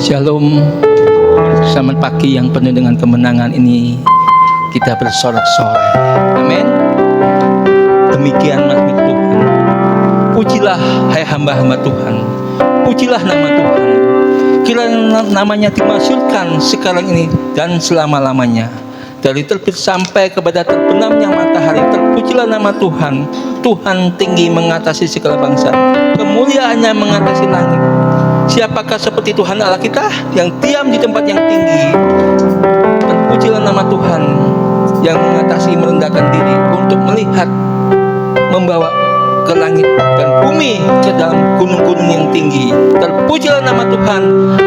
Shalom, selamat pagi yang penuh dengan kemenangan ini kita bersorak-sorai. Amin. Demikian makhluk Tuhan. Pujilah hai hamba-hamba Tuhan. Pujilah nama Tuhan. Kiranya namanya dimasyhurkan sekarang ini dan selama-lamanya. Dari terbit sampai kepada terbenamnya matahari, terpujilah nama Tuhan. Tuhan tinggi mengatasi segala bangsa, kemuliaannya mengatasi langit. Siapakah seperti Tuhan Allah kita yang diam di tempat yang tinggi? Terpujilah nama Tuhan yang mengatasi merendahkan diri untuk melihat, membawa ke langit dan bumi ke dalam gunung-gunung yang tinggi. Terpujilah nama Tuhan.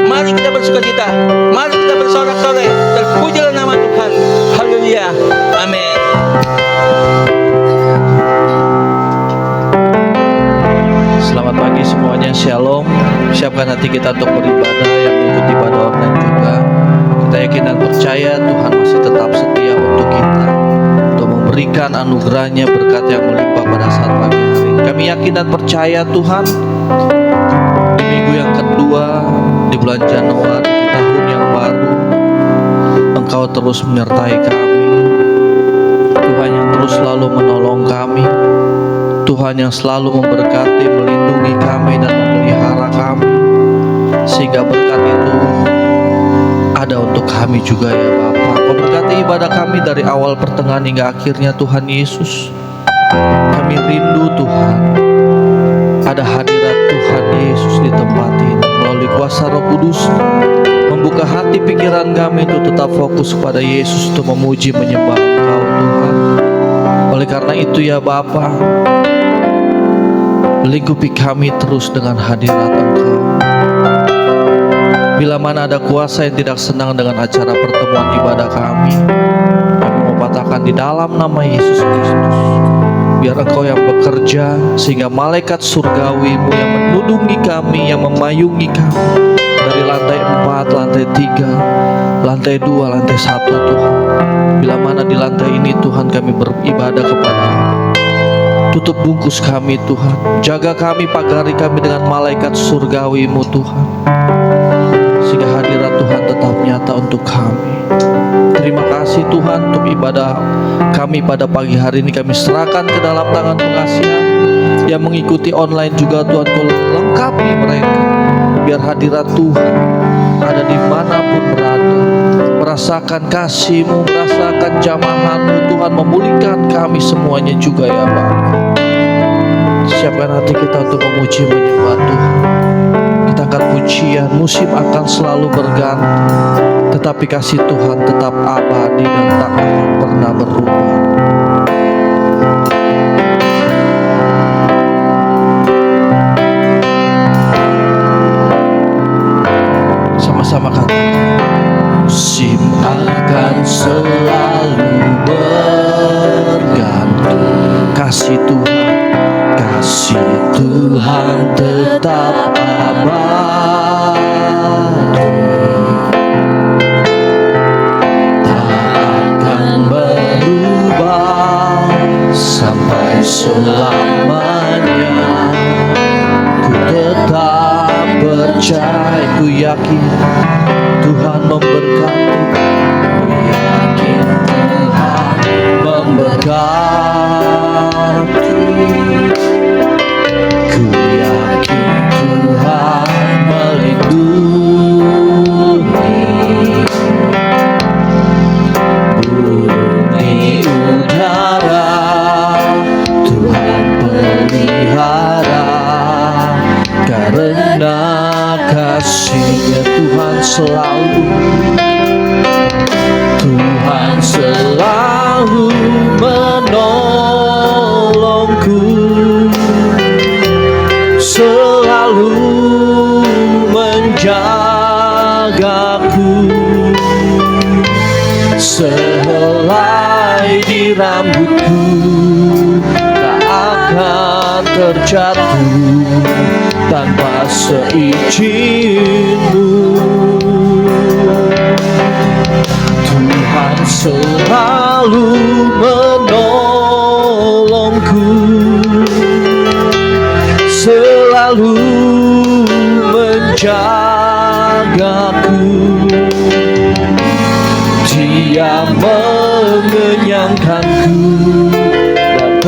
Mari kita bersukacita, mari kita bersorak-sorai. Terpujilah nama Tuhan. Haleluya. Amin. Selamat pagi semuanya, shalom. Siapkan hati kita untuk beribadah, yang mengikuti ibadah online juga. Kita yakin dan percaya Tuhan masih tetap setia untuk kita, untuk memberikan anugerahnya, berkat yang melimpah pada saat pagi hari ini. Kami yakin dan percaya Tuhan, di minggu yang kedua di bulan Januari, di tahun yang baru, Engkau terus menyertai kami. Tuhan yang terus selalu menolong kami, Tuhan yang selalu memberkati, melindungi kami dan memelihara kami, sehingga berkat itu ada untuk kami juga ya Bapa. Kau berkati ibadah kami dari awal pertengahan hingga akhirnya Tuhan Yesus. Kami rindu Tuhan, ada hadirat Tuhan Yesus di tempat ini. Melalui kuasa Roh Kudus, membuka hati pikiran kami untuk tetap fokus kepada Yesus, untuk memuji menyembah Engkau Tuhan. Oleh karena itu ya Bapa, lingkupi kami terus dengan hadirat Engkau. Bila mana ada kuasa yang tidak senang dengan acara pertemuan ibadah kami mau patahkan di dalam nama Yesus Kristus. Biar Engkau yang bekerja, sehingga malaikat surgawi-Mu yang menudungi kami, yang memayungi kami dari lantai 4, lantai 3, lantai 2, lantai 1 Tuhan. Bila mana di lantai ini Tuhan kami beribadah kepada-Mu, tutup bungkus kami Tuhan, jaga kami, pagari kami dengan malaikat surgawi-Mu Tuhan, sehingga hadirat Tuhan tetap nyata untuk kami. Terima kasih Tuhan untuk ibadah kami pada pagi hari ini. Kami serahkan ke dalam tangan pengasihan yang mengikuti online juga Tuhan. Kau lengkapi mereka, biar hadirat Tuhan ada dimanapun berada, merasakan kasih-Mu, merasakan jamahan-Mu Tuhan, memulihkan kami semuanya juga ya Bapa. Siapkan hati kita untuk memuji menyembah Tuhan. Kita angkat pujian, musim akan selalu berganti, tetapi kasih Tuhan tetap abadi dan tak akan pernah berubah. Sama-sama katakan, musim akan selalu berganti, kasih Tuhan tetap abadi, tak akan berubah sampai selamanya. Ku tetap percaya, ku yakin Tuhan memberkati, ku yakin Tuhan memberkati, ku yakin Tuhan melindungi, bumi udara Tuhan pelihara, karena kasih-Nya Tuhan selalu menolongku, selalu menjagaku, sehelai di rambutku tak akan terjatuh tanpa seizin-Mu. Tuhan selalu menolongku, selalu menjagaku,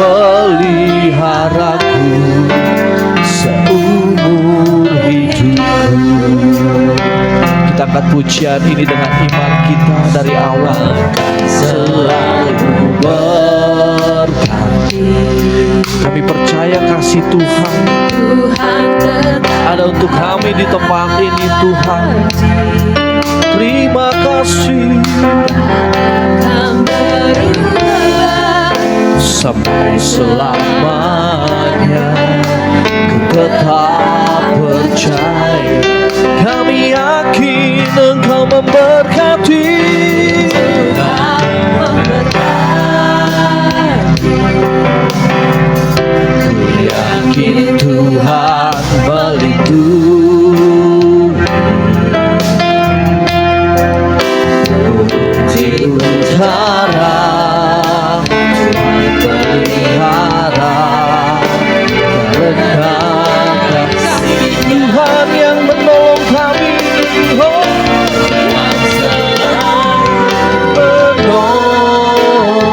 peliharaku seumur hidupku. Kita angkat pujian ini dengan iman kita dari awal. Selalu berkati. Kami percaya kasih Tuhan ada untuk kami di tempat ini, Tuhan. Terima kasih sampai selamanya. Ku tetap percaya, kami yakin Engkau memberkati. Ku yakin Tuhan melindungi di utara, pelihara, karena kasih Tuhan yang menolong kami.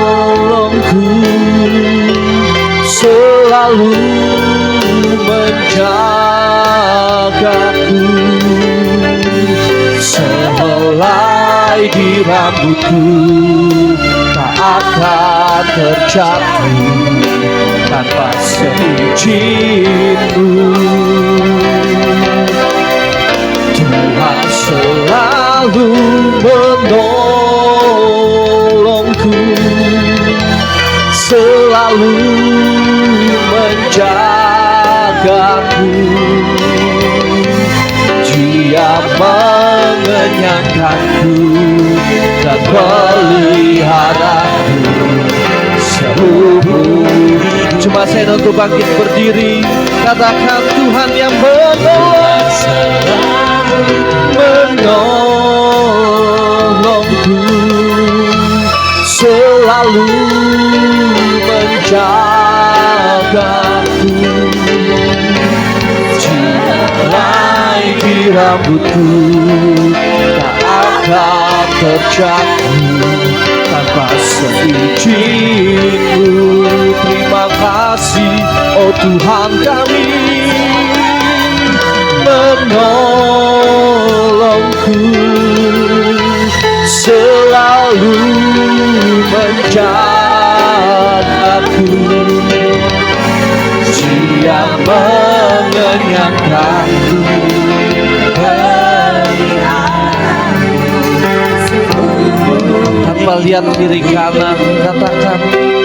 Menolongku, selalu menjagaku, sehelai di rambutku tak akan terjatuh tanpa seizin-Mu. Tuhan selalu menolongku, selalu menjagaku. Dia mengenyangkanku dan peliharaku seumur hidup. Cuma saya untuk bangkit berdiri, katakan Tuhan yang menolongku, selalu menjagaku. Jirai di rambutku tak akan terjatuh tanpa seizin-Mu. Terima kasih, oh Tuhan kami, menolongku, selalu menjagaku. Dia mengenyangkanku, tanpa lihat kiri kanan, katakan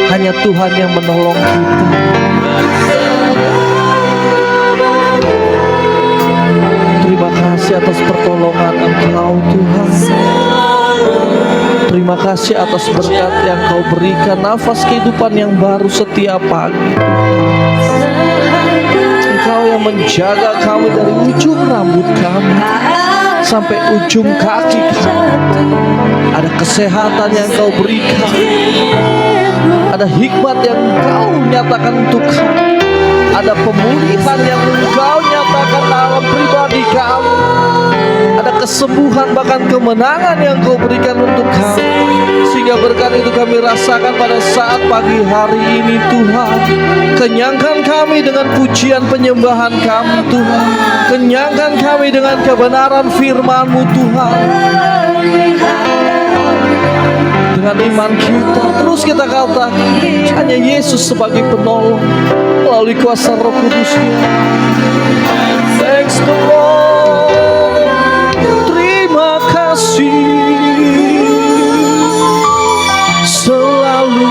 hanya Tuhan yang menolong kita. Terima kasih atas pertolongan Engkau, Tuhan. Terima kasih atas berkat yang Kau berikan, nafas kehidupan yang baru setiap pagi. Engkau yang menjaga kami dari ujung rambut kami sampai ujung kaki kami. Ada kesehatan yang Kau berikan, ada hikmat yang Kau nyatakan untuk kami, ada pemulihan yang Engkau nyatakan dalam pribadi kami, ada kesembuhan bahkan kemenangan yang Kau berikan untuk kami. Sehingga berkat itu kami rasakan pada saat pagi hari ini, Tuhan. Kenyangkan kami dengan pujian penyembahan kami, Tuhan. Kenyangkan kami dengan kebenaran firman-Mu, Tuhan. Dengan iman kita terus kita katakan hanya Yesus sebagai penolong melalui kuasa Roh Kudus-Nya. Thanks the Lord. Terima kasih, selalu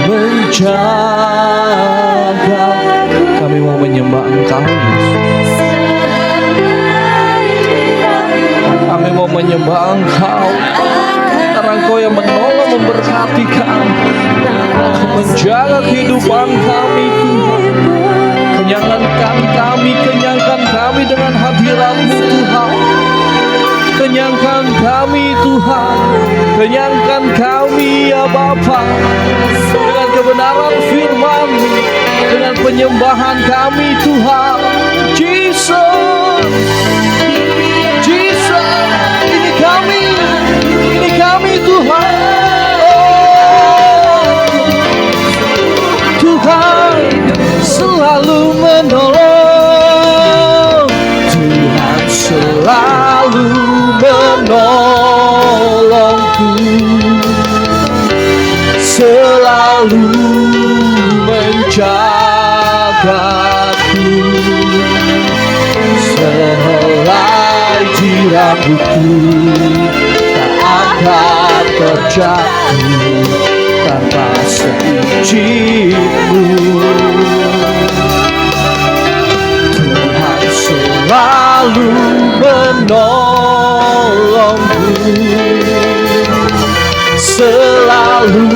menjaga. Kami mau menyembah Engkau, Yesus. Kami mau menyembah Engkau karena Engkau yang menolong, memberkati kami, menjaga kehidupan kami, Tuhan. Kenyangkan kami dengan hadirat-Mu, Tuhan. Kenyangkan kami, Tuhan. Kenyangkan kami, ya Bapa, dengan kebenaran firman-Mu, dengan penyembahan kami, Tuhan. Jesus, Jesus, ini kami Tuhan. Oh, menolong, Tuhan selalu menolongku, selalu menjagaku, sehelai rambutku tak akan terjatuh tanpa seizin-Mu. Tuhan selalu menolongku, selalu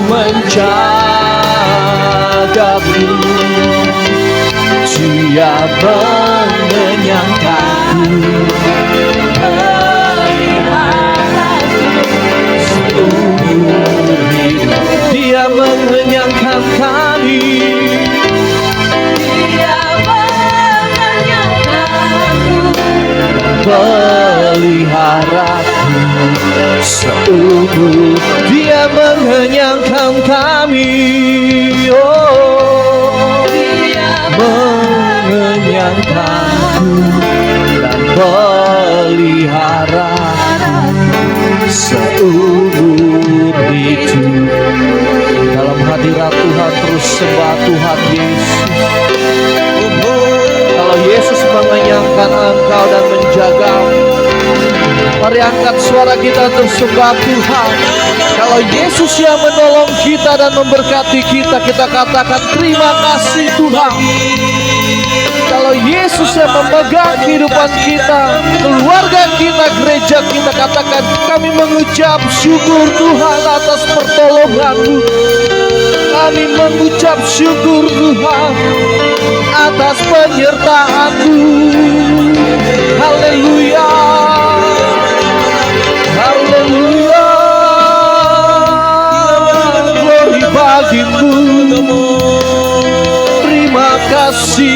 menjagaku, Dia mengenyangkanku, Dia mengenyangkan kami, Dia mengenyangkanku, peliharaku seumur. Dia mengenyangkan kami, oh, mengenyangkanku dan peliharaku seumur hidup. Dalam hadirat Tuhan terus sembah Tuhan Yesus. Kalau Yesus mengenyangkan engkau dan menjagamu, mari angkat suara kita untuk sembah Tuhan. Kalau Yesus yang menolong kita dan memberkati kita, kita katakan terima kasih Tuhan. Kalau Yesus yang memegang kehidupan kita, keluarga kita, gereja kita, katakan kami mengucap syukur Tuhan atas pertolongan-Mu. Kami mengucap syukur Tuhan atas penyertaan-Mu. Haleluya, haleluya, glory bagi-Mu. Terima kasih,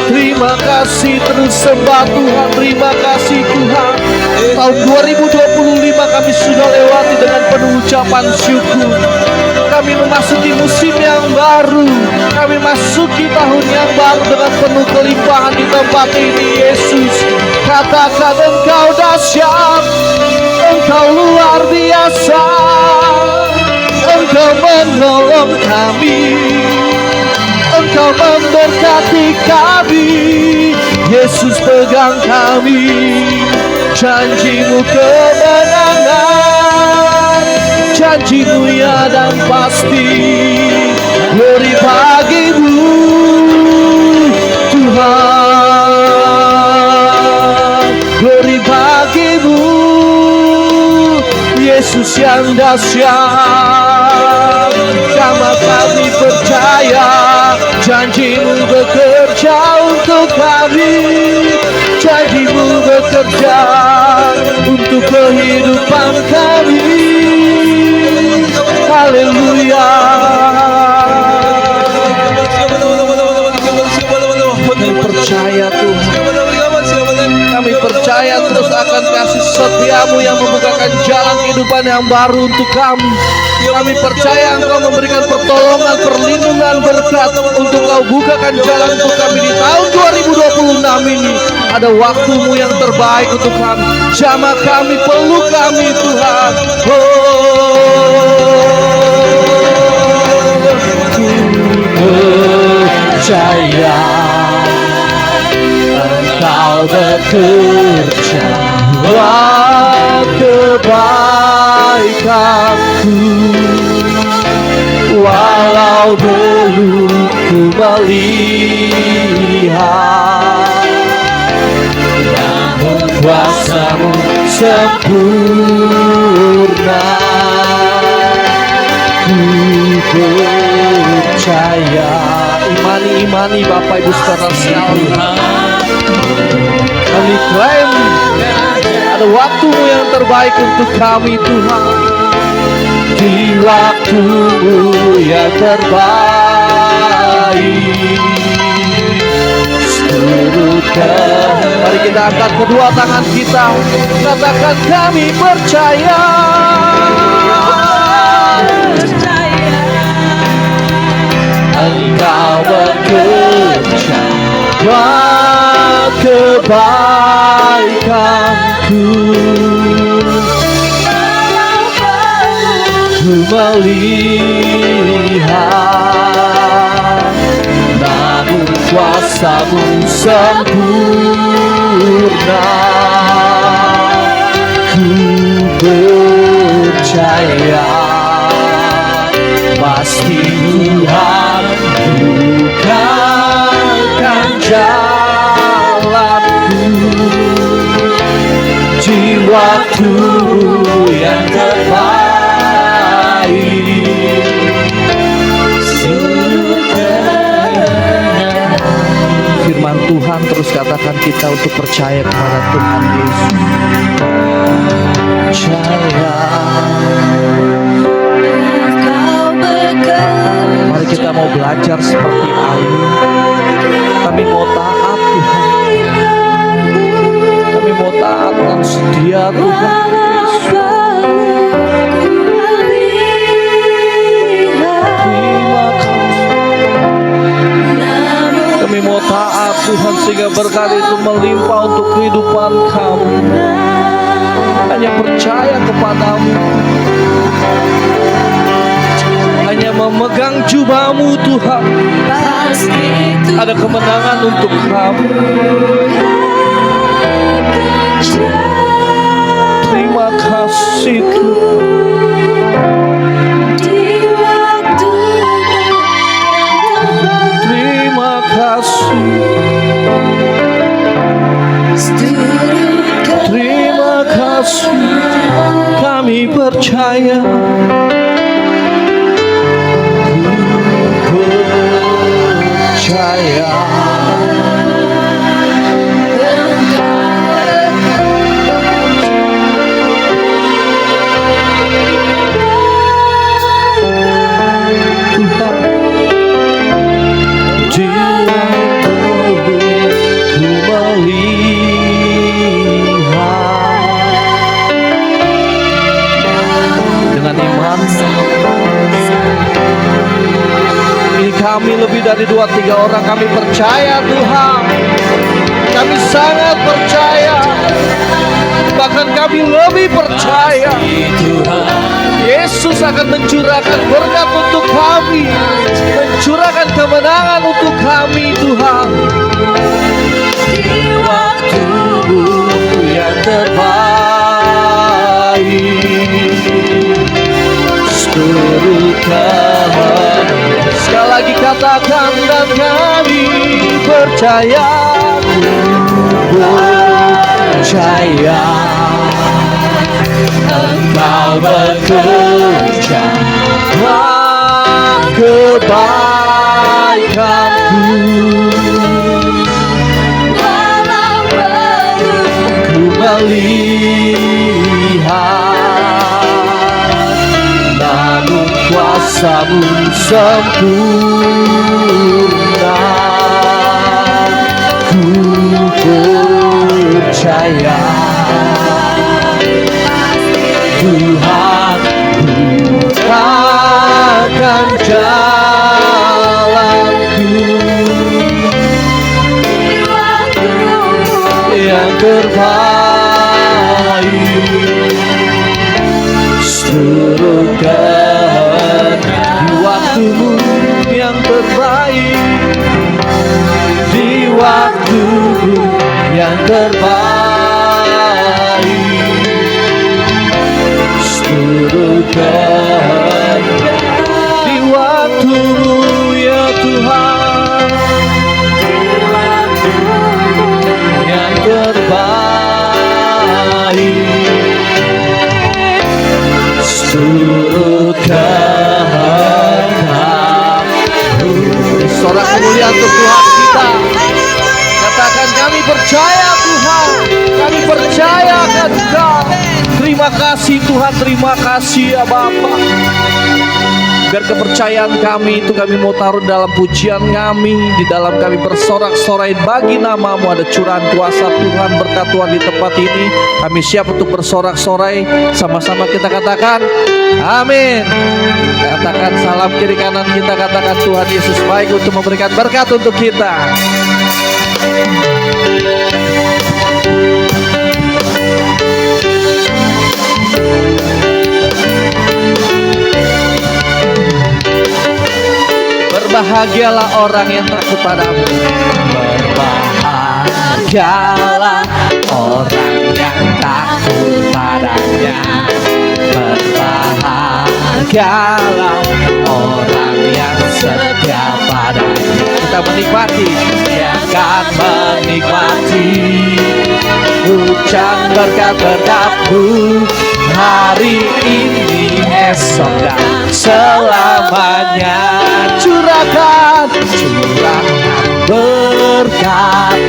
terima kasih, terus sembah Tuhan. Terima kasih Tuhan. Tahun 2025 kami sudah lewati dengan penuh ucapan syukur. Kami memasuki musim yang baru, kami masuki tahun yang baru dengan penuh kelimpahan di tempat ini. Yesus, katakan Engkau dahsyat, Engkau luar biasa, Engkau menolong kami, Engkau memberkati kami. Yesus, pegang kami, janji-Mu kemenangan, janji-Mu ya dan pasti. Glory bagi-Mu Tuhan, glory bagi-Mu Yesus yang dahsyat. Karena kami percaya janji-Mu bekerja untuk kami, janji-Mu bekerja untuk kehidupan kami. Haleluya. Kami percaya Tuhan, kami percaya terus akan kasih setia-Mu yang membukakan jalan kehidupan yang baru untuk kami. Kami percaya Engkau memberikan pertolongan, perlindungan, berkat untuk Kau bukakan jalan untuk kami di tahun 2026 ini. Ada waktu-Mu yang terbaik untuk kami. Jamah kami, peluk kami Tuhan. Percaya Engkau bekerja buat kebaikanku, walau belum ku melihat, namun kuasa-Mu sempurna. Ku percaya, imani Bapak Ibu Saudara sekalian. Kami klaim ada waktu-Mu yang terbaik untuk kami Tuhan. Di waktu-Mu yang terbaik, mari kita angkat kedua tangan kita, katakan kami percaya. Engkau kebaikanku. Ku melihat, namun kuasa-Mu sempurna. Ku percaya pasti Tuhan bukakan jalanku di waktu yang terbaik. Firman Tuhan terus katakan kita untuk percaya kepada Tuhan Yesus. Percaya. Mari kita mau belajar seperti Ayub. Kami mau taat Tuhan. Kami mau taat dan setia Tuhan Yesus. Terima kasih. Kami mau taat Tuhan sehingga berkat itu melimpah untuk kehidupan kami. Hanya percaya kepadamu, hanya memegang jubah-Mu Tuhan, ada kemenangan untuk kami. Terima kasih Tuhan. Terima kasih. Terima kasih. Kami percaya. Percaya. Kami lebih dari 2-3 orang, kami percaya Tuhan. Kami sangat percaya. Bahkan kami lebih percaya Yesus akan mencurahkan berkat untuk kami, mencurahkan kemenangan untuk kami Tuhan. Di waktu yang terbaik, serukan. Sekali lagi katakan, dan kami percaya, percaya Engkau bekerja kebaikanku. Ku melihat, namun kuasa-Mu sempurna. Ku percaya Tuhan bukakan jalanku yang terbaik. Serukan di waktu-Mu yang terbaik, di waktu-Mu yang terbaik. Serukan di waktu-Mu ya Tuhan, yang terbaik. Surutkan sorak kemuliaan untuk Tuhan kita. Katakan, kami percaya Tuhan, kami percaya akan Engkau. Terima kasih Tuhan, terima kasih ya Bapa. Biar kepercayaan kami itu kami mau taruh dalam pujian kami, di dalam kami bersorak-sorai bagi nama-Mu. Ada curahan kuasa Tuhan, berkat Tuhan di tempat ini. Kami siap untuk bersorak-sorai. Sama-sama kita katakan amin. Katakan salam kiri kanan kita, katakan Tuhan Yesus baik untuk memberikan berkat untuk kita. Berbahagialah orang yang takut padamu. Berbahagialah orang yang takut padanya. Berbahagialah orang yang setia padanya. Kita menikmati, dia akan menikmati hujan berkat-berkat-Mu hari ini, esok dan selamanya. Curahkan berkat,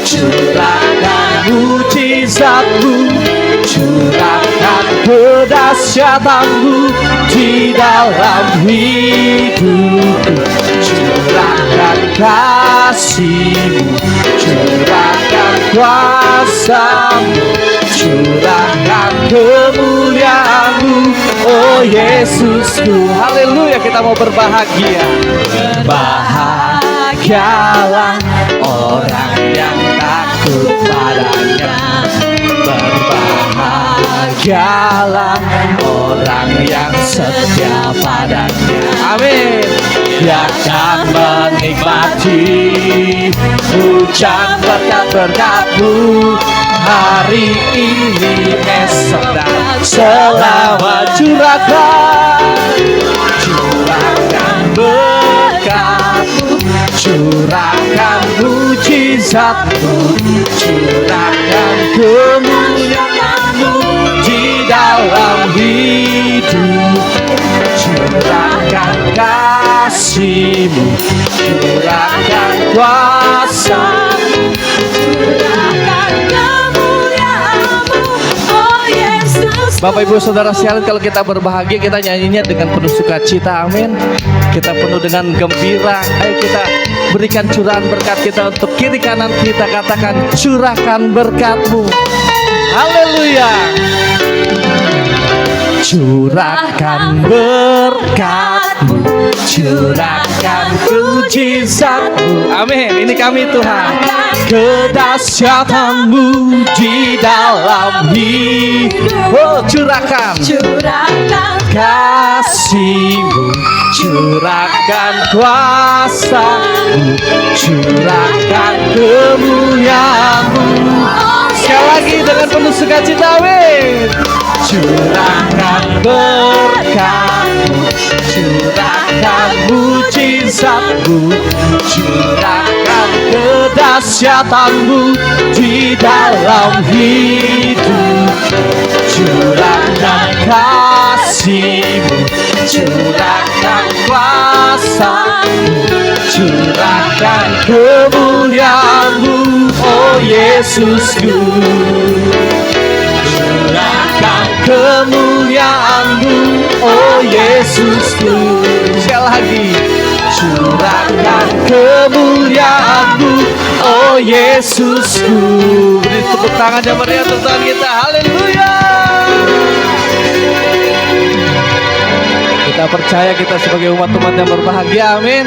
curahkan mujizat-Mu, curahkan kedahsyatan-Mu di dalam hidupku. Curahkan kasih-Mu, curahkan kuasa-Mu, curahkan kemuliaan-Mu, oh Yesusku. Haleluya, kita mau berbahagia. Berbahagialah orang yang takut padanya. Berbahagialah orang yang setia padanya. Amin. Dia akan menikmati hujan berkat-berkat-Mu hari ini, esok dan selama. Curahkan berkat-Mu, curahkan mujizat-Mu, curahkan kemuliaan-Mu di dalam hidup. Curahkan kasih-Mu, curahkan kuasa-Mu, curahkan kemuliaan-Mu, oh Yesus. Bapak Ibu Saudara sekalian, kalau kita berbahagia kita nyanyinya dengan penuh sukacita, amin. Kita penuh dengan gembira. Ayo kita berikan curahan berkat kita untuk kiri kanan kita, katakan curahkan berkat-Mu. Haleluya. Curahkan berkat-Mu, curahkan mujizat-Mu. Amin. Ini kami Tuhan. Kedahsyatan-Mu di dalam hidup. Oh, curahkan kasih-Mu, curahkan kuasa-Mu, curahkan kemuliaan-Mu. Sekali lagi dengan penuh sukacita, amin. Curahkan berkat-Mu, curahkan mujizat-Mu, curahkan kedahsyatan-Mu di dalam hidup. Curahkan kasih-Mu, curahkan kuasa-Mu, curahkan kemuliaan-Mu, oh Yesusku. Curahkan kemuliaan-Mu, oh Yesusku. Sekali lagi, curahkan kemuliaan-Mu, oh Yesusku. Beri tepuk tangan yang meriah untuk Tuhan kita. Haleluya. Kita percaya kita sebagai umat-umat yang berbahagia, amin.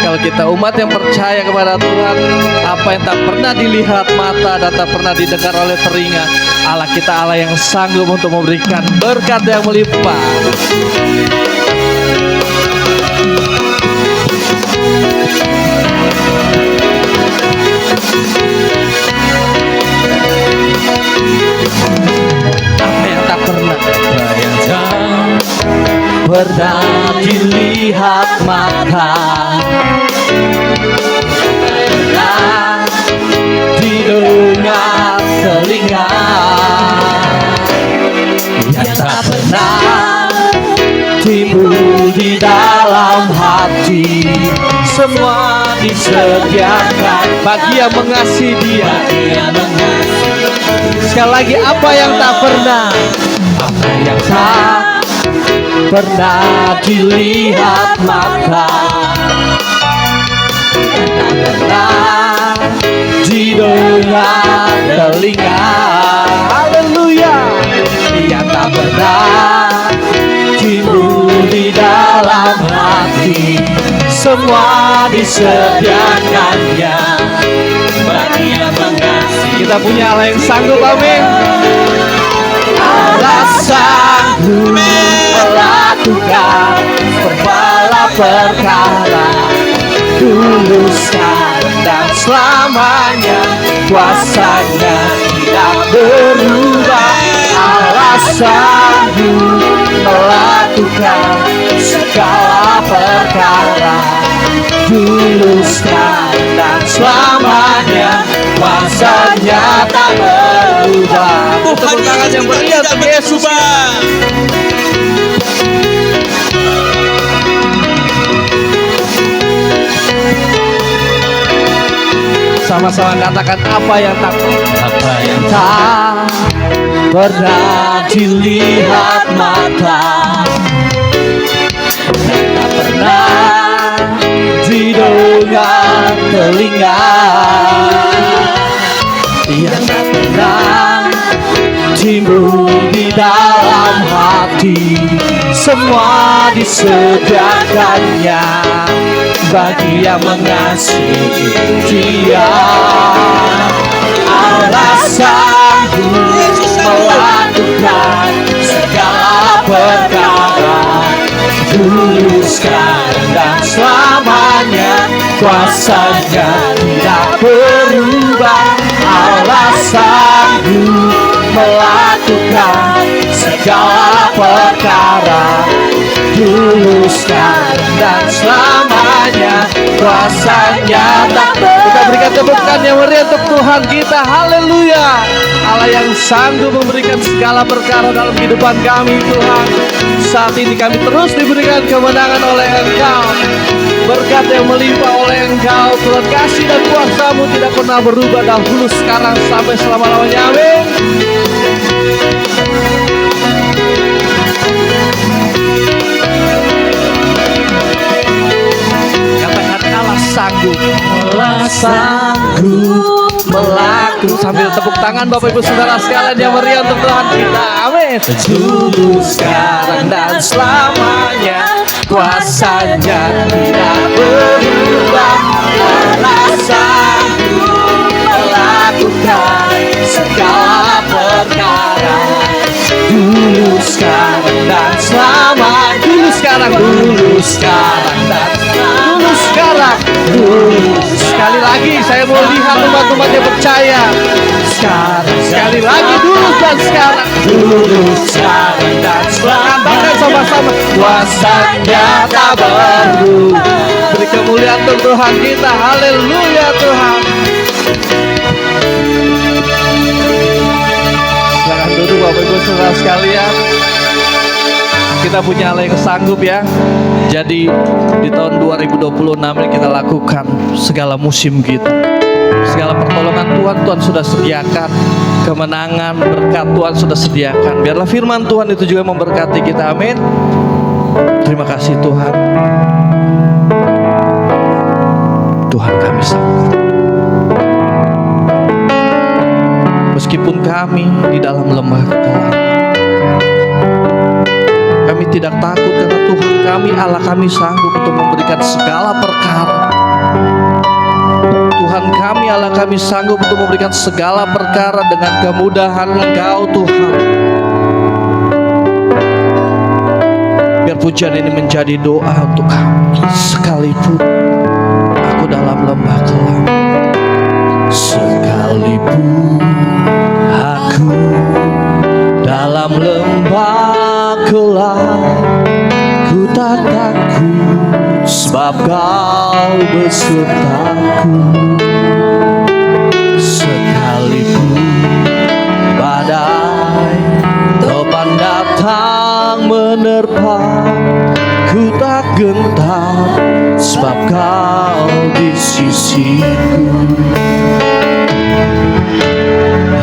Kalau kita umat yang percaya kepada Tuhan, apa yang tak pernah dilihat mata dan tak pernah didengar oleh telinga, Allah kita Allah yang sanggup untuk memberikan berkat yang melimpah. Apa yang tak pernah dilihat mata, pernah didengar telinga, yang tak pernah timbul di dalam hati, semua disediakan bagi yang mengasihi Dia. Sekali lagi, apa yang tak pernah pernah dilihat mata, pernah didengar telinga. Haleluya. Yang tak pernah timbul di dalam hati, semua disediakannya bagi yang mengasihi. Kita punya Allah yang sanggup, amin. Allah sanggup melakukan segala perkara, dulu, sekarang, dan selamanya. Kuasanya tidak berubah. Allah sanggup melakukan segala perkara, dulu, sekarang, dan selamanya. Kuasanya tak berubah. Tepuk tangan yang meriah untuk Yesus. Sama-sama katakan, apa yang tak pernah dilihat mata, tak pernah didengar telinga, yang tak pernah timbul di dalam hati, semua disediakannya bagi yang mengasihi Dia. Allah sanggup melakukan segala perkara, dulu, sekarang, dan selamanya. Kuasanya tidak berubah. Allah sanggup melakukan segala perkara, dulu, sekarang, dan selamanya. Kuasanya tak berubah. Kita berikan tepukan yang meriah untuk Tuhan kita. Haleluya. Allah yang sanggup memberikan segala perkara dalam kehidupan kami, Tuhan. Saat ini kami terus diberikan kemenangan oleh Engkau, berkat yang melimpah oleh Engkau. Tuhan, kasih dan kuasa-Mu tidak pernah berubah dahulu, sekarang, sampai selama-lamanya. Amin. Sanggup, Allah sanggup melakukan. Sambil tepuk tangan Bapak Ibu Saudara sekalian yang meriah untuk Tuhan kita. Amin. Dulu, sekarang, dan selamanya. Kuasanya tidak berubah. Allah sanggup melakukan segala perkara, dulu, sekarang, dan selamanya. Dulu, sekarang, dulu, sekarang, dan dulu, sekarang, dulu. Sekali lagi saya mau lihat umat-umat yang percaya. Sekarang, sekali lagi, dulu dan sekarang, dulu, sekarang, dan selamanya. Katakan sama-sama, kuasanya tak berubah. Beri kemuliaan untuk Tuhan kita. Haleluya Tuhan. Silakan duduk Bapak Ibu Saudara sekalian. Kita punya Allah yang sanggup ya. Jadi di tahun 2026 ini kita lakukan segala musim kita. Segala pertolongan Tuhan sudah sediakan. Kemenangan, berkat Tuhan sudah sediakan. Biarlah firman Tuhan itu juga memberkati kita. Amin. Terima kasih Tuhan. Tuhan kami sanggup. Meskipun kami di dalam lembah kegelapan, kami tidak takut karena Tuhan kami, Allah kami sanggup untuk memberikan segala perkara. Tuhan kami, Allah kami sanggup untuk memberikan segala perkara dengan kemudahan Engkau Tuhan. Biar pujian ini menjadi doa untuk kami. Sekalipun aku dalam lembah kelam, sekalipun aku dalam lembah kelam, ku tak takut sebab Kau besertaku. Sekalipun badai topan datang menerpa, ku tak gentar sebab Kau di sisiku.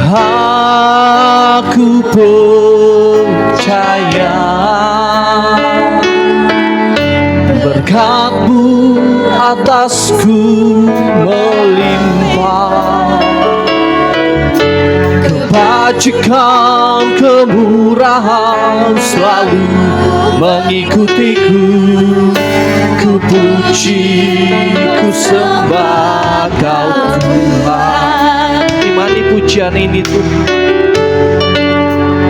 Aku percaya Berkat-Mu atasku melimpah, kebajikan kemurahan selalu mengikutiku. Ku puji, ku sembah Kau Tuhan. Imani pujian ini Tuhan,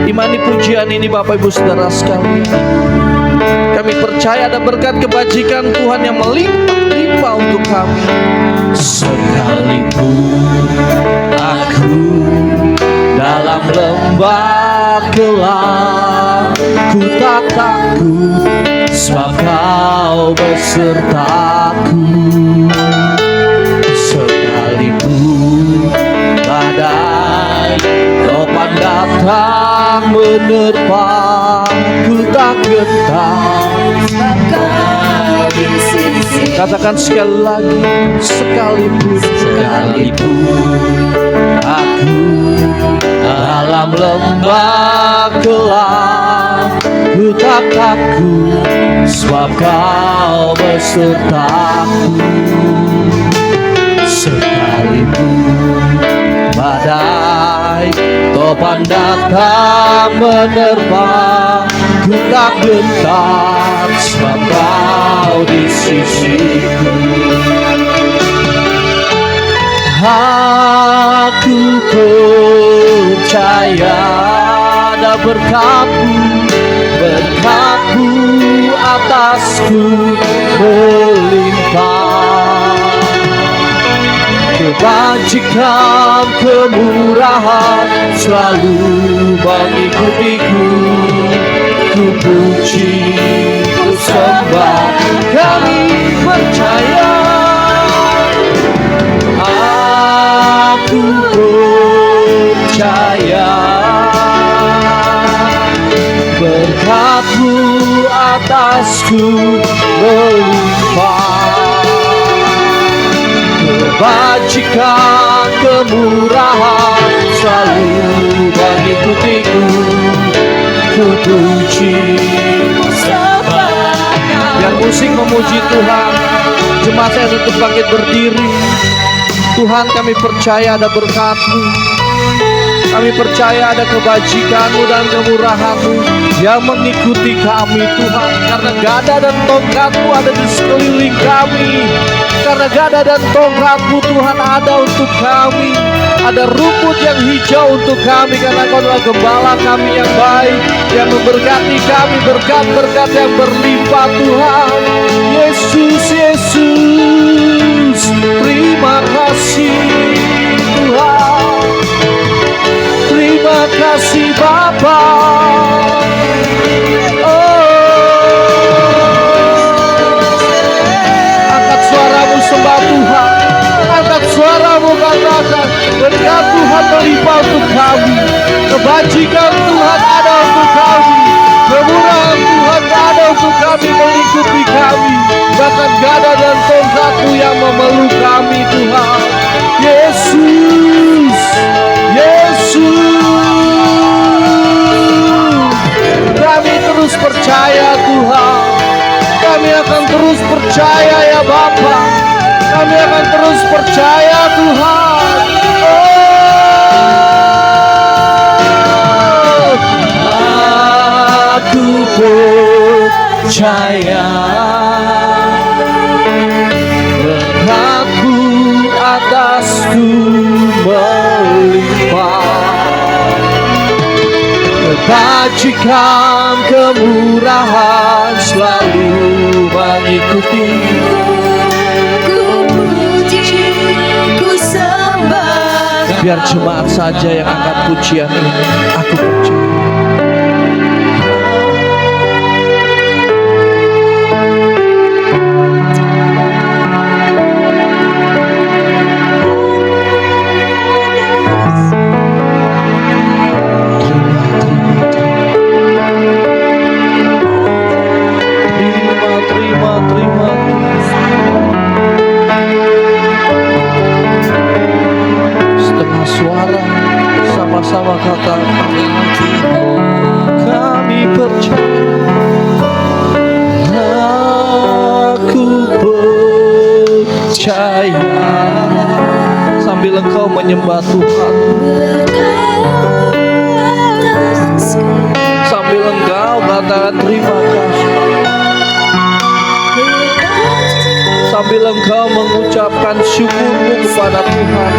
imani pujian ini Bapak Ibu Saudara sekalian. Kami percaya ada berkat kebajikan Tuhan yang melimpah-limpah untuk kami. Sekalipun aku dalam lembah gelap, ku tak takut, sebab Kau besertaku. Sekalipun badai topan datang menerpa, ku tak gentar, sebab Kau di sisi. Katakan sekali lagi, sekalipun aku dalam lembah gelap, ku tak takut, sebab Kau besertaku. Sekalipun badai topan datang menerpa, ku tak gentar, sebab Kau di sisiku. Aku percaya ada berkat-Mu atasku melimpah, kebajikan kemurahan selalu mengikutiku. Ku puji, ku sembah, kami percaya. Aku percaya berkat-Mu atasku melimpah, kebajikan kemurahan selalu mengikutiku. Ku puji, ku sembah. Biar musik memuji Tuhan, jemaat saya tetap bangkit berdiri. Tuhan, kami percaya ada berkat-Mu, kami percaya ada kebajikan-Mu dan kemurahan-Mu yang mengikuti kami Tuhan. Karena gada dan tongkat-Mu ada di sekeliling kami, karena gada dan tongkat-Mu Tuhan ada untuk kami. Ada rumput yang hijau untuk kami, karena Kau adalah gembala kami yang baik, yang memberkati kami berkat-berkat yang berlimpah Tuhan. Yesus, Yesus, terima kasih Tuhan, terima kasih Bapa. Angkat suaramu sembah Tuhan, angkat suaramu katakan berkat Tuhan melimpah untuk kami, kebajikan Tuhan ada untuk kami, kemurahan Tuhan ada untuk kami, mengikuti kami. Bahkan gada dan tongkat-Mu yang memeluk kami Tuhan. Yesus, Yesus, kami terus percaya Tuhan, kami akan terus percaya ya Bapa, kami akan terus percaya Tuhan. Aku percaya berkat-Mu atasku melimpah, kebajikan kemurahan selalu mengikuti. Ku puji, ku sembah. Biar jemaat saja yang angkat pujian ini. Aku percaya. Terima. Setengah suara sama-sama kata percaya sambil engkau menyembah Tuhan, sambil engkau katakan terima kasih, sambil engkau mengucapkan syukurmu kepada Tuhan.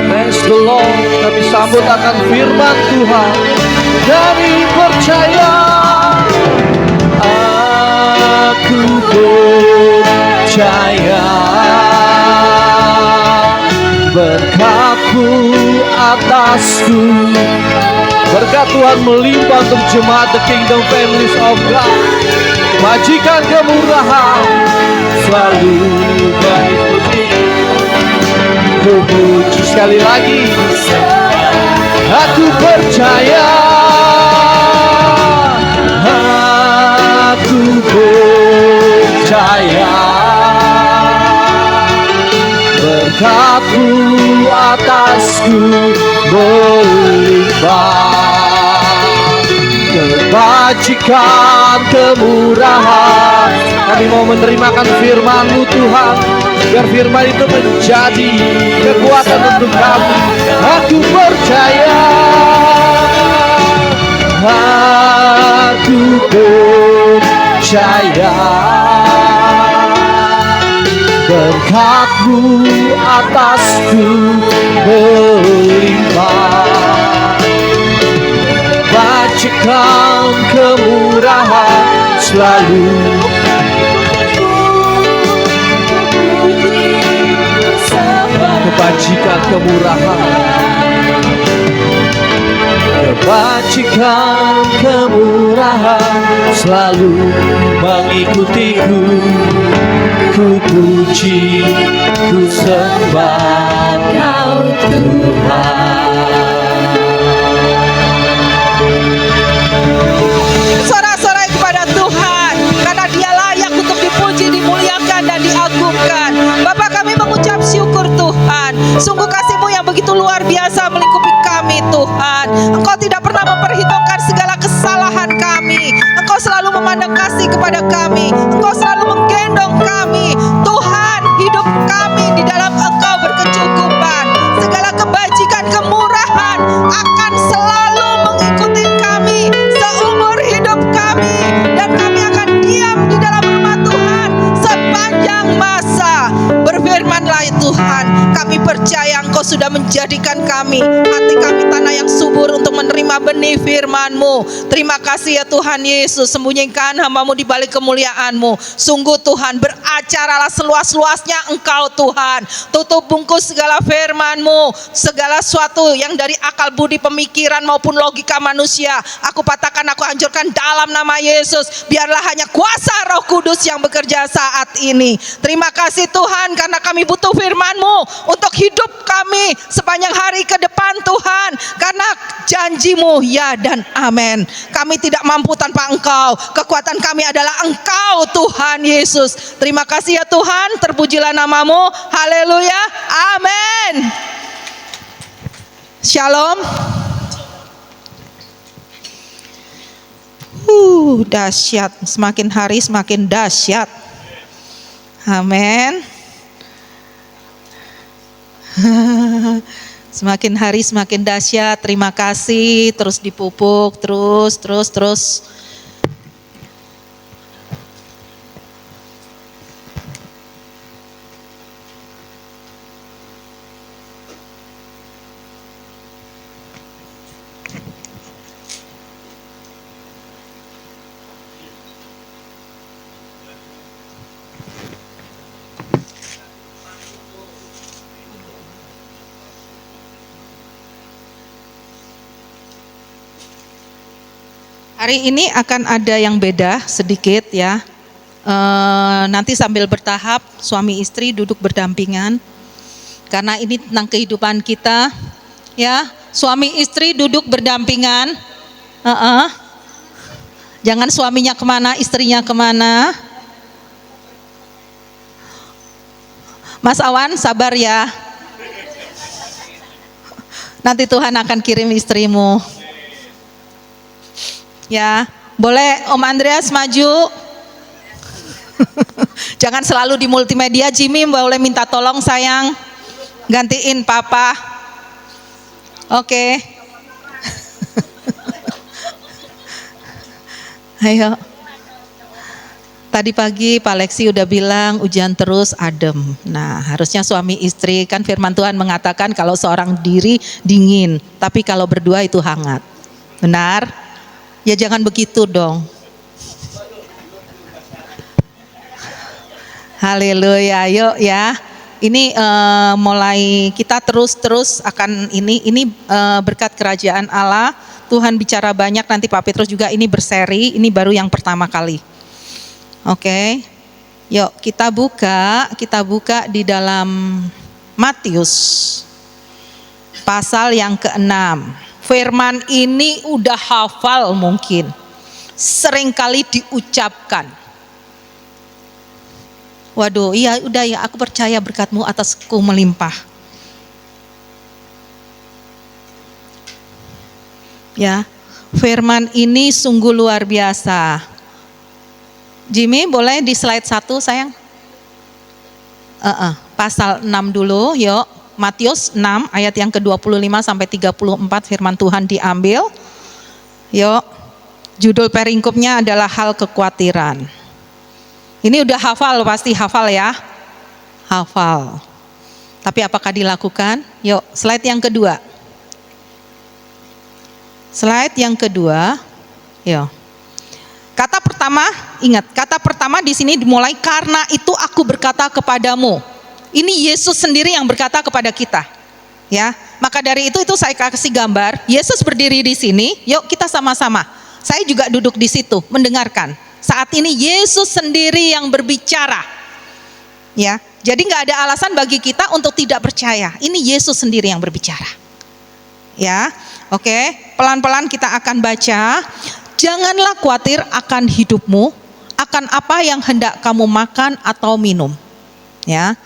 Praise the Lord. Kami sambut akan firman Tuhan. Kami percaya, aku percaya, berkat-Mu atasku. Berkat Tuhan melimpah untuk jemaat The Kingdom Families of God. Majikan kemurahan selalu mengikuti. Ku puji sekali lagi, aku percaya, aku percaya, berkat-Mu atasku melimpah, kebajikan, kemurahan. Kami mau menerimakan firman-Mu Tuhan, biar firman itu menjadi kekuatan untuk kami. Aku percaya, aku percaya, berkat-Mu atasku melimpah, bajikan, kemurahan selalu. Kebajikan, kemurahan, kebajikan, kemurahan selalu mengikutiku. Ku puji, ku sembah Kau Tuhan. Sorak-sorai kepada Tuhan, karena Dia layak untuk dipuji, dimuliakan, dan diagungkan. Bapa, kami mengucap syukur Tuhan. Sungguh kasih-Mu yang begitu luar biasa melingkupi kami Tuhan. Engkau tidak pernah memperhitungkan segala kesalahan kami. Engkau selalu memandang kasih kepada kami. Engkau selalu menggendong kami. Tuhan, hidup kami di dalam Engkau berkecukupan. Segala kebajikan, kemurahan akan selalu mengikuti kami seumur hidup kami. Dan kami akan diam di dalam rumah Tuhan sepanjang masa. Berfirmanlah Tuhan, kami percaya Engkau sudah menjadikan kami, hati kami tanah yang subur untuk menerima benih firman-Mu. Terima kasih ya Tuhan Yesus, sembunyikan hamba-Mu di balik kemuliaan-Mu. Sungguh Tuhan, beracaralah seluas-luasnya Engkau Tuhan. Tutup bungkus segala firman-Mu, segala sesuatu yang dari akal budi pemikiran maupun logika manusia. Aku patahkan, aku hancurkan dalam nama Yesus. Biarlah hanya kuasa Roh Kudus yang bekerja saat ini. Terima kasih Tuhan, karena kami butuh firman-Mu untuk hidup kami sepanjang hari ke depan Tuhan. Karena janji-Mu ya dan amin. Kami tidak mampu tanpa Engkau. Kekuatan kami adalah Engkau Tuhan Yesus. Terima kasih ya Tuhan, terpujilah nama-Mu. Haleluya, amin. Shalom. Dahsyat, semakin hari semakin dahsyat. Amin. Semakin hari semakin dahsyat. Terima kasih, terus dipupuk, terus. Hari ini akan ada yang beda sedikit ya. Nanti sambil bertahap, suami istri duduk berdampingan. Karena ini tentang kehidupan kita, ya. Suami istri duduk berdampingan. Jangan suaminya kemana, istrinya kemana. Mas Awan, sabar ya. Nanti Tuhan akan kirim istrimu. Ya, boleh Om Andreas maju. Jangan selalu di multimedia. Jimmy boleh minta tolong sayang, gantiin papa. Oke. Ayo. Tadi pagi Pak Lexi udah bilang hujan terus adem. Nah, harusnya suami istri, kan firman Tuhan mengatakan kalau seorang diri dingin, tapi kalau berdua itu hangat. Benar? Ya jangan begitu dong. Haleluya, yuk ya. Ini mulai kita terus akan ini berkat kerajaan Allah. Tuhan bicara banyak, nanti Pak Petrus juga ini berseri, ini baru yang pertama kali. Oke, yuk kita buka di dalam Matius pasal yang ke-6. Firman ini udah hafal mungkin, seringkali diucapkan. Waduh, iya udah ya, aku percaya berkat-Mu atasku melimpah. Ya, firman ini sungguh luar biasa. Jimmy boleh di slide 1 sayang? Pasal 6 dulu, yuk. Matius 6 ayat yang ke-25 sampai 34 firman Tuhan diambil. Yuk. Judul peringkupnya adalah hal kekhawatiran. Ini udah hafal, pasti hafal ya. Hafal. Tapi apakah dilakukan? Yuk, slide yang kedua. Slide yang kedua. Yuk. Kata pertama, ingat, kata pertama di sini dimulai karena itu aku berkata kepadamu. Ini Yesus sendiri yang berkata kepada kita. Ya, maka dari itu saya kasih gambar. Yesus berdiri di sini, yuk kita sama-sama. Saya juga duduk di situ mendengarkan. Saat ini Yesus sendiri yang berbicara. Ya, jadi nggak ada alasan bagi kita untuk tidak percaya. Ini Yesus sendiri yang berbicara. Ya, oke, pelan-pelan kita akan baca. Janganlah khawatir akan hidupmu, akan apa yang hendak kamu makan atau minum. Ya.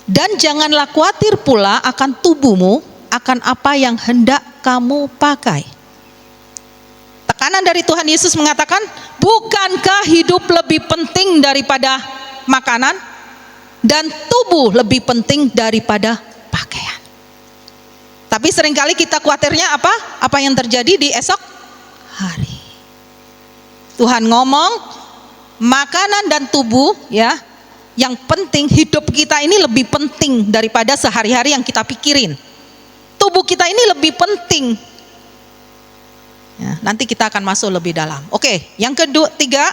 Dan janganlah khawatir pula akan tubuhmu, akan apa yang hendak kamu pakai. Tekanan dari Tuhan Yesus mengatakan, bukankah hidup lebih penting daripada makanan dan tubuh lebih penting daripada pakaian. Tapi seringkali kita khawatirnya apa? Apa yang terjadi di esok hari. Tuhan ngomong makanan dan tubuh ya, yang penting hidup kita ini lebih penting daripada sehari-hari yang kita pikirin. Tubuh kita ini lebih penting. Ya, nanti kita akan masuk lebih dalam. Oke, yang ketiga,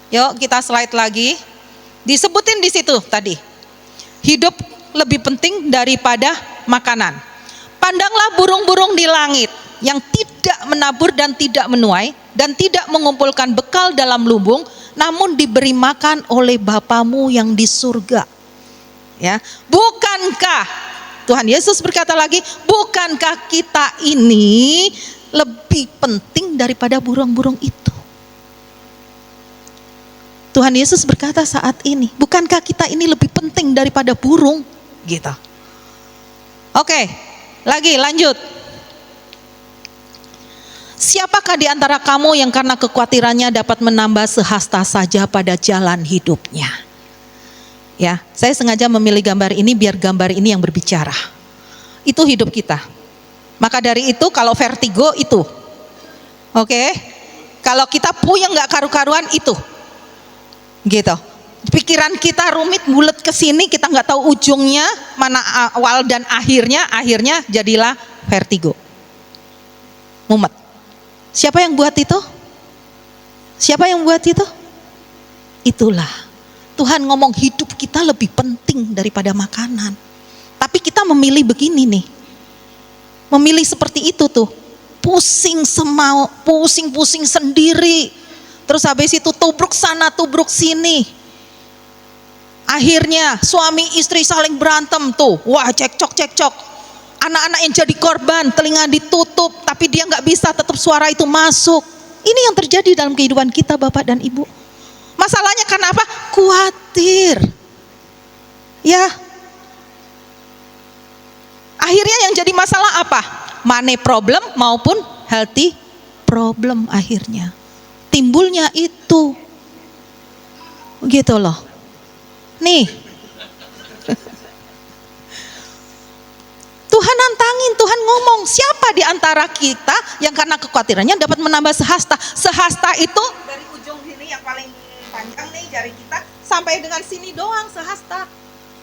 yuk kita slide lagi. Disebutin di situ tadi. Hidup lebih penting daripada makanan. Pandanglah burung-burung di langit yang tidak menabur dan tidak menuai dan tidak mengumpulkan bekal dalam lumbung, namun diberi makan oleh Bapamu yang di surga. Ya, bukankah Tuhan Yesus berkata lagi, bukankah kita ini lebih penting daripada burung-burung itu? Tuhan Yesus berkata saat ini, bukankah kita ini lebih penting daripada burung? Gitu. Oke, lagi lanjut. Siapakah di antara kamu yang karena kekhawatirannya dapat menambah sehasta saja pada jalan hidupnya? Ya, saya sengaja memilih gambar ini biar gambar ini yang berbicara. Itu hidup kita. Maka dari itu kalau vertigo itu. Oke. Kalau kita puyeng nggak karu-karuan itu. Gitu. Pikiran kita rumit bulat ke sini, kita nggak tahu ujungnya, mana awal dan akhirnya jadilah vertigo. Mumet. Siapa yang buat itu? Siapa yang buat itu? Itulah. Tuhan ngomong hidup kita lebih penting daripada makanan. Tapi kita memilih begini nih. Memilih seperti itu tuh. Pusing semau, pusing-pusing sendiri. Terus habis itu tubruk sana, tubruk sini. Akhirnya suami istri saling berantem tuh. Wah, cekcok. Anak-anak yang jadi korban, telinga ditutup, tapi dia nggak bisa, tetap suara itu masuk. Ini yang terjadi dalam kehidupan kita, Bapak dan Ibu. Masalahnya karena apa? Khawatir. Ya. Akhirnya yang jadi masalah apa? Money problem maupun healthy problem akhirnya. Timbulnya itu. Gitu loh. Nih. Tuhan nantangin, Tuhan ngomong, siapa di antara kita yang karena kekhawatirannya dapat menambah sehasta? Sehasta itu dari ujung sini yang paling panjang nih jari kita sampai dengan sini doang sehasta.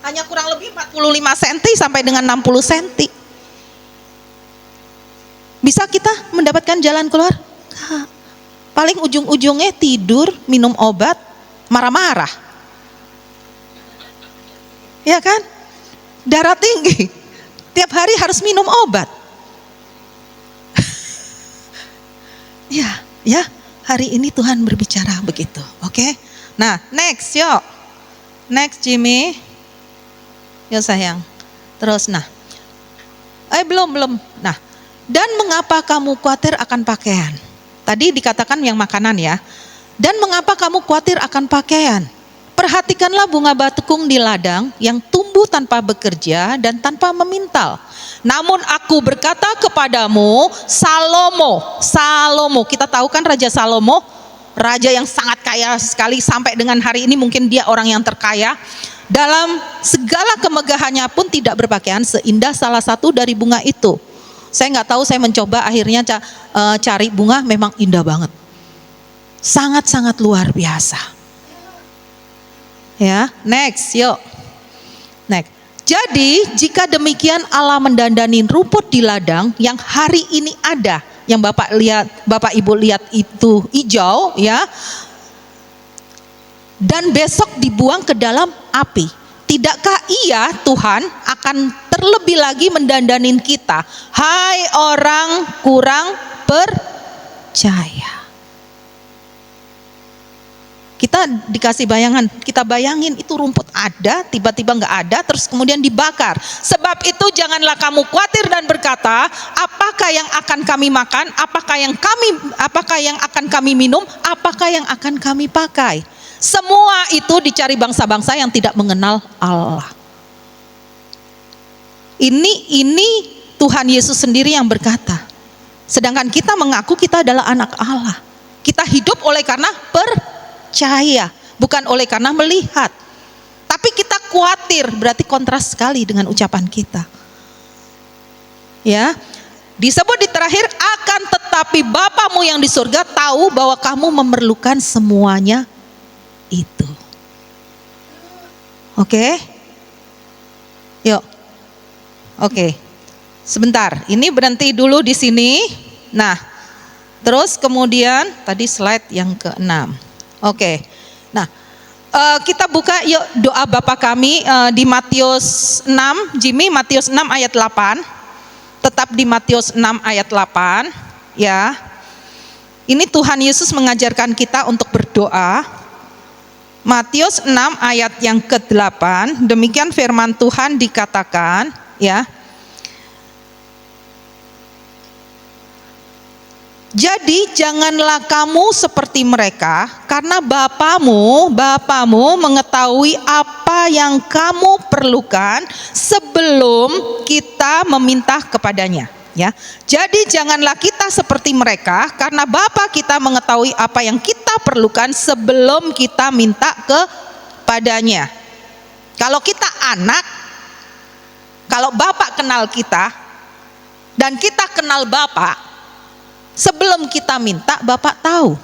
Hanya kurang lebih 45 cm sampai dengan 60 cm. Bisa kita mendapatkan jalan keluar? Paling ujung-ujungnya tidur, minum obat, marah-marah. Ya kan? Darah tinggi. Tiap hari harus minum obat. Ya, hari ini Tuhan berbicara begitu, oke? Nah, next, yuk. Next, Jimmy. Yuk sayang. Terus, nah. Belum. Nah, dan mengapa kamu khawatir akan pakaian? Tadi dikatakan yang makanan ya. Dan mengapa kamu khawatir akan pakaian? Perhatikanlah bunga batukung di ladang yang tumbuh tanpa bekerja dan tanpa memintal. Namun aku berkata kepadamu, Salomo, kita tahu kan Raja Salomo, raja yang sangat kaya sekali sampai dengan hari ini mungkin dia orang yang terkaya. Dalam segala kemegahannya pun tidak berpakaian seindah salah satu dari bunga itu. Saya nggak tahu, saya mencoba akhirnya cari bunga, memang indah banget. Sangat-sangat luar biasa. Ya, next, yuk. Next. Jadi, jika demikian Allah mendandani rumput di ladang yang hari ini ada, yang Bapak Ibu lihat itu hijau, ya. Dan besok dibuang ke dalam api. Tidakkah Ia, Tuhan, akan terlebih lagi mendandanin kita? Hai orang kurang percaya. Kita dikasih bayangan, kita bayangin itu rumput ada, tiba-tiba nggak ada, terus kemudian dibakar. Sebab itu janganlah kamu khawatir dan berkata, apakah yang akan kami makan, apakah yang akan kami minum, apakah yang akan kami pakai. Semua itu dicari bangsa-bangsa yang tidak mengenal Allah. Ini Tuhan Yesus sendiri yang berkata. Sedangkan kita mengaku kita adalah anak Allah. Kita hidup oleh karena percaya, bukan oleh karena melihat. Tapi kita khawatir, berarti kontras sekali dengan ucapan kita. Ya, disebut di terakhir, akan tetapi Bapamu yang di surga tahu bahwa kamu memerlukan semuanya itu. Oke? Yuk. Oke. Sebentar, ini berhenti dulu di sini. Nah, terus kemudian tadi slide yang ke-6. Oke. Nah, kita buka yuk doa Bapa kami di Matius 6, Jimmy, Matius 6 ayat 8. Tetap di Matius 6 ayat 8, ya. Ini Tuhan Yesus mengajarkan kita untuk berdoa. Matius 6 ayat yang ke-8, demikian firman Tuhan dikatakan, ya. Jadi janganlah kamu seperti mereka, karena Bapamu mengetahui apa yang kamu perlukan sebelum kita meminta kepadanya. Ya, jadi janganlah kita seperti mereka, karena Bapa kita mengetahui apa yang kita perlukan sebelum kita minta kepadanya. Kalau kita anak, kalau Bapa kenal kita dan kita kenal Bapa, sebelum kita minta, Bapak tahu.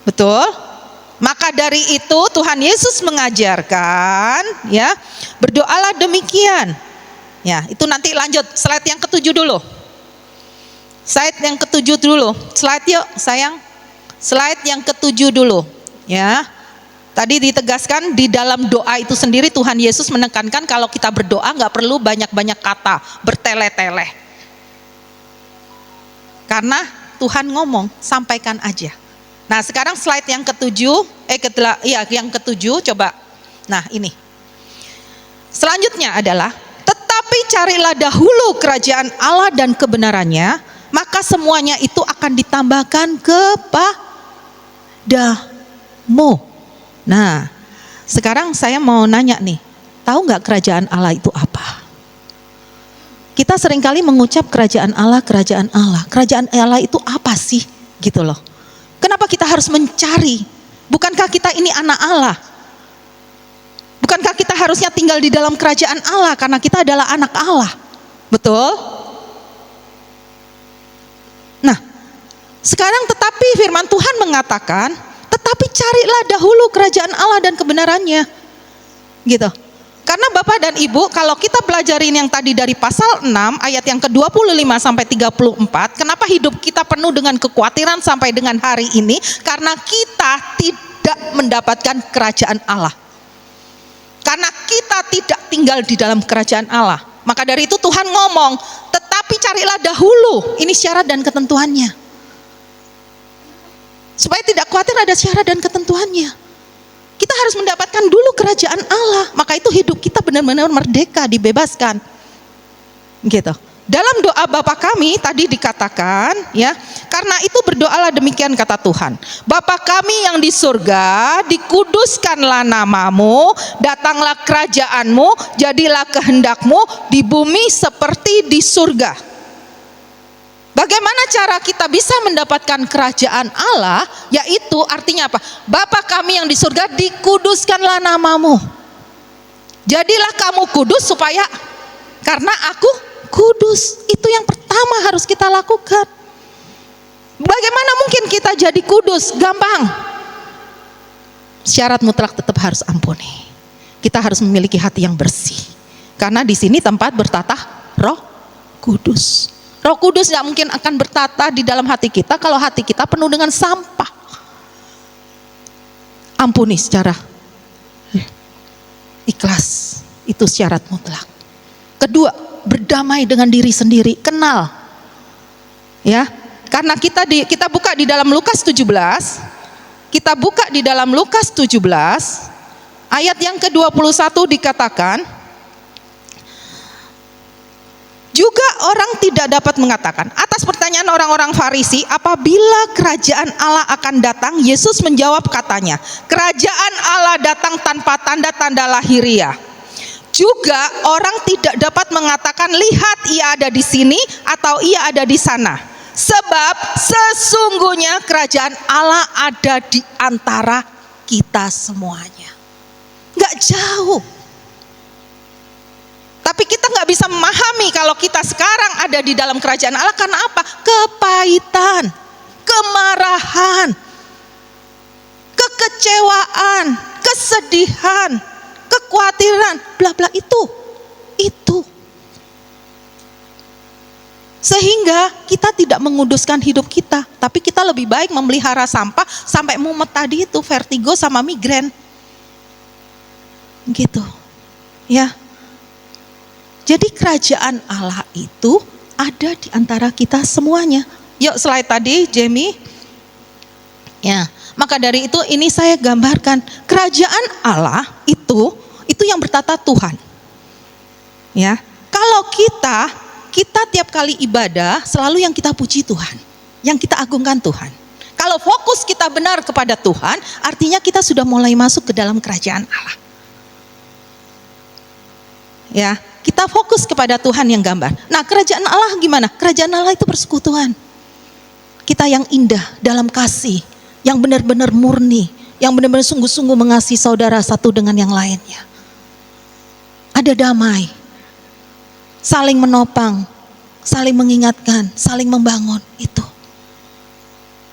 Betul? Maka dari itu Tuhan Yesus mengajarkan, ya, berdoalah demikian. Ya, itu nanti lanjut slide yang ke-7 dulu. Slide yang ke-7 dulu. Slide yuk, sayang. Slide yang ke-7 dulu, ya. Tadi ditegaskan di dalam doa itu sendiri Tuhan Yesus menekankan kalau kita berdoa nggak perlu banyak-banyak kata, bertele-tele. Karena Tuhan ngomong, sampaikan aja. Nah, sekarang slide yang ke-7, yang ke-7 coba. Nah, ini. Selanjutnya adalah, tetapi carilah dahulu kerajaan Allah dan kebenarannya, maka semuanya itu akan ditambahkan kepadamu. Nah, sekarang saya mau nanya nih, tahu nggak kerajaan Allah itu apa? Kita seringkali mengucap kerajaan Allah, kerajaan Allah. Kerajaan Allah itu apa sih? Gitu loh. Kenapa kita harus mencari? Bukankah kita ini anak Allah? harusnya tinggal di dalam kerajaan Allah karena kita adalah anak Allah. Betul? Nah, sekarang tetapi firman Tuhan mengatakan, tetapi carilah dahulu kerajaan Allah dan kebenarannya. Gitu. Karena Bapak dan Ibu, kalau kita pelajarin yang tadi dari pasal 6 ayat yang ke-25 sampai 34, kenapa hidup kita penuh dengan kekhawatiran sampai dengan hari ini? Karena kita tidak mendapatkan kerajaan Allah. Karena kita tidak tinggal di dalam kerajaan Allah. Maka dari itu Tuhan ngomong, tetapi carilah dahulu, ini syarat dan ketentuannya. Supaya tidak khawatir ada syarat dan ketentuannya. Kita harus mendapatkan dulu kerajaan Allah. Maka itu hidup kita benar-benar merdeka, dibebaskan. Gitu. Dalam doa Bapa kami tadi dikatakan, ya, karena itu berdoalah demikian kata Tuhan. Bapa kami yang di surga, dikuduskanlah namamu, datanglah kerajaanmu, jadilah kehendakmu di bumi seperti di surga. Bagaimana cara kita bisa mendapatkan kerajaan Allah? Yaitu artinya apa? Bapa kami yang di surga, dikuduskanlah namamu. Jadilah kamu kudus supaya karena aku kudus. Itu yang pertama harus kita lakukan. Bagaimana mungkin kita jadi kudus? Gampang. Syarat mutlak tetap harus ampuni. Kita harus memiliki hati yang bersih. Karena di sini tempat bertatah Roh Kudus. Roh Kudus tidak mungkin akan bertata di dalam hati kita kalau hati kita penuh dengan sampah. Ampuni secara ikhlas, itu syarat mutlak. Kedua, berdamai dengan diri sendiri, kenal. Ya, karena kita buka di dalam Lukas 17. Kita buka di dalam Lukas 17 ayat yang ke-21 dikatakan, juga orang tidak dapat mengatakan. Atas pertanyaan orang-orang Farisi, apabila kerajaan Allah akan datang, Yesus menjawab katanya, kerajaan Allah datang tanpa tanda-tanda lahiriah. Juga orang tidak dapat mengatakan, lihat ia ada di sini atau ia ada di sana. Sebab sesungguhnya kerajaan Allah ada di antara kita semuanya. Gak jauh. Tapi kita nggak bisa memahami kalau kita sekarang ada di dalam kerajaan Allah karena apa? Kepahitan, kemarahan, kekecewaan, kesedihan, kekhawatiran, bla bla itu. Sehingga kita tidak menguduskan hidup kita, tapi kita lebih baik memelihara sampah sampai mumet tadi itu, vertigo sama migrain. Gitu. Ya. Jadi kerajaan Allah itu ada di antara kita semuanya. Yuk slide tadi Jamie. Ya, maka dari itu ini saya gambarkan kerajaan Allah itu yang bertata Tuhan. Ya, kalau kita tiap kali ibadah selalu yang kita puji Tuhan, yang kita agungkan Tuhan. Kalau fokus kita benar kepada Tuhan, artinya kita sudah mulai masuk ke dalam kerajaan Allah. Ya. Kita fokus kepada Tuhan yang gambar. Nah, kerajaan Allah gimana? Kerajaan Allah itu persekutuan. Kita yang indah dalam kasih, yang benar-benar murni, yang benar-benar sungguh-sungguh mengasihi saudara satu dengan yang lainnya. Ada damai, saling menopang, saling mengingatkan, saling membangun, itu.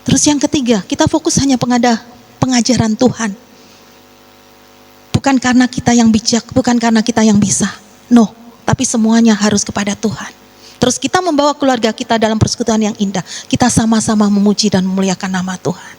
Terus yang ketiga, kita fokus hanya pengajaran Tuhan. Bukan karena kita yang bijak, bukan karena kita yang bisa. No. Tapi semuanya harus kepada Tuhan. Terus kita membawa keluarga kita dalam persekutuan yang indah. Kita sama-sama memuji dan memuliakan nama Tuhan.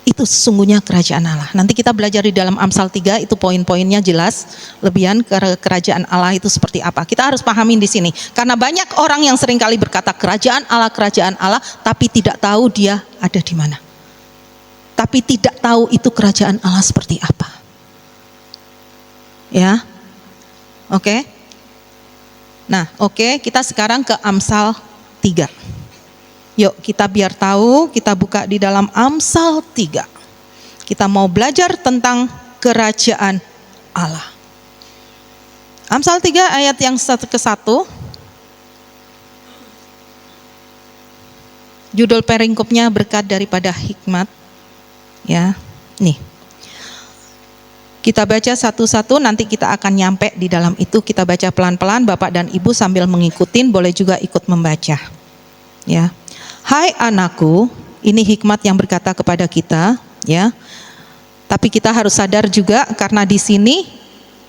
Itu sesungguhnya kerajaan Allah. Nanti kita belajar di dalam Amsal 3, itu poin-poinnya jelas. Lebihan kerajaan Allah itu seperti apa. Kita harus pahamin di sini. Karena banyak orang yang seringkali berkata kerajaan Allah, tapi tidak tahu dia ada di mana. Tapi tidak tahu itu kerajaan Allah seperti apa. Ya, oke. Nah, oke, kita sekarang ke Amsal 3. Yuk, kita biar tahu, kita buka di dalam Amsal 3. Kita mau belajar tentang kerajaan Allah. Amsal 3 ayat yang ke-1. Judul peringkupnya berkat daripada hikmat. Ya, nih. Kita baca satu-satu, nanti kita akan nyampe di dalam itu. Kita baca pelan-pelan, Bapak dan Ibu sambil mengikutin, boleh juga ikut membaca. Ya. Hai anakku, ini hikmat yang berkata kepada kita, ya. Tapi kita harus sadar juga karena di sini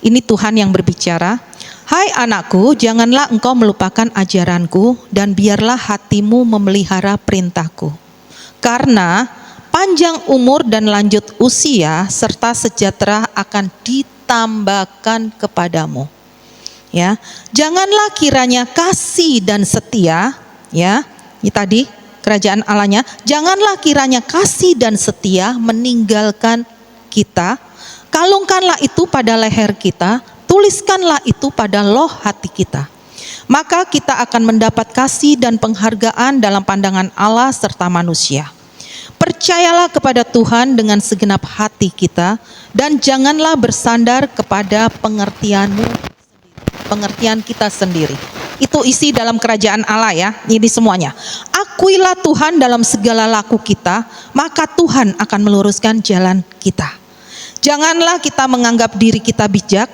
ini Tuhan yang berbicara. Hai anakku, janganlah engkau melupakan ajaranku dan biarlah hatimu memelihara perintahku. Karena panjang umur dan lanjut usia serta sejahtera akan ditambahkan kepadamu. Ya, janganlah kiranya kasih dan setia, ya, ini tadi kerajaan Allahnya. Janganlah kiranya kasih dan setia meninggalkan kita. Kalungkanlah itu pada leher kita, tuliskanlah itu pada loh hati kita. Maka kita akan mendapat kasih dan penghargaan dalam pandangan Allah serta manusia. Percayalah kepada Tuhan dengan segenap hati kita dan janganlah bersandar kepada pengertian kita sendiri. Itu isi dalam kerajaan Allah ya, ini semuanya. Akuilah Tuhan dalam segala laku kita, maka Tuhan akan meluruskan jalan kita. Janganlah kita menganggap diri kita bijak,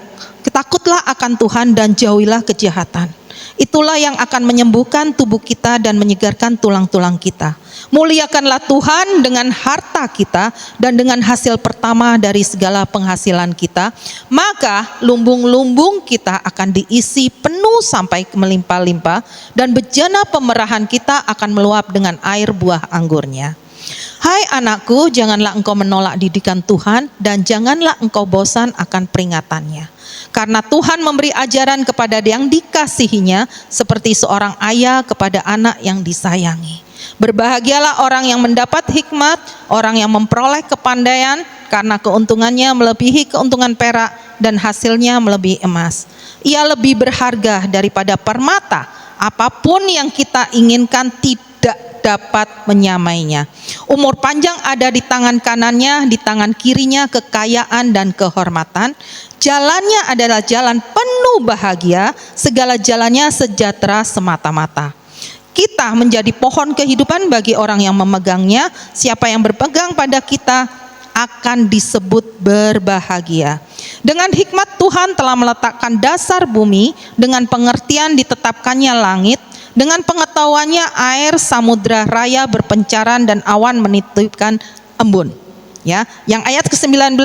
takutlah akan Tuhan dan jauhilah kejahatan. Itulah yang akan menyembuhkan tubuh kita dan menyegarkan tulang-tulang kita. Muliakanlah Tuhan dengan harta kita dan dengan hasil pertama dari segala penghasilan kita. Maka lumbung-lumbung kita akan diisi penuh sampai melimpah-limpah dan bejana pemerahan kita akan meluap dengan air buah anggurnya. Hai anakku, janganlah engkau menolak didikan Tuhan dan janganlah engkau bosan akan peringatannya. Karena Tuhan memberi ajaran kepada yang dikasihinya seperti seorang ayah kepada anak yang disayangi. Berbahagialah orang yang mendapat hikmat, orang yang memperoleh kepandaian, karena keuntungannya melebihi keuntungan perak dan hasilnya melebihi emas. Ia lebih berharga daripada permata, apapun yang kita inginkan tidak dapat menyamainya. Umur panjang ada di tangan kanannya, di tangan kirinya kekayaan dan kehormatan. Jalannya adalah jalan penuh bahagia, segala jalannya sejahtera semata-mata. Kita menjadi pohon kehidupan bagi orang yang memegangnya. Siapa yang berpegang pada kita akan disebut berbahagia. Dengan hikmat Tuhan telah meletakkan dasar bumi, dengan pengertian ditetapkannya langit, dengan pengetahuannya air samudra raya berpencaran dan awan menitipkan embun. Ya, yang ayat ke-19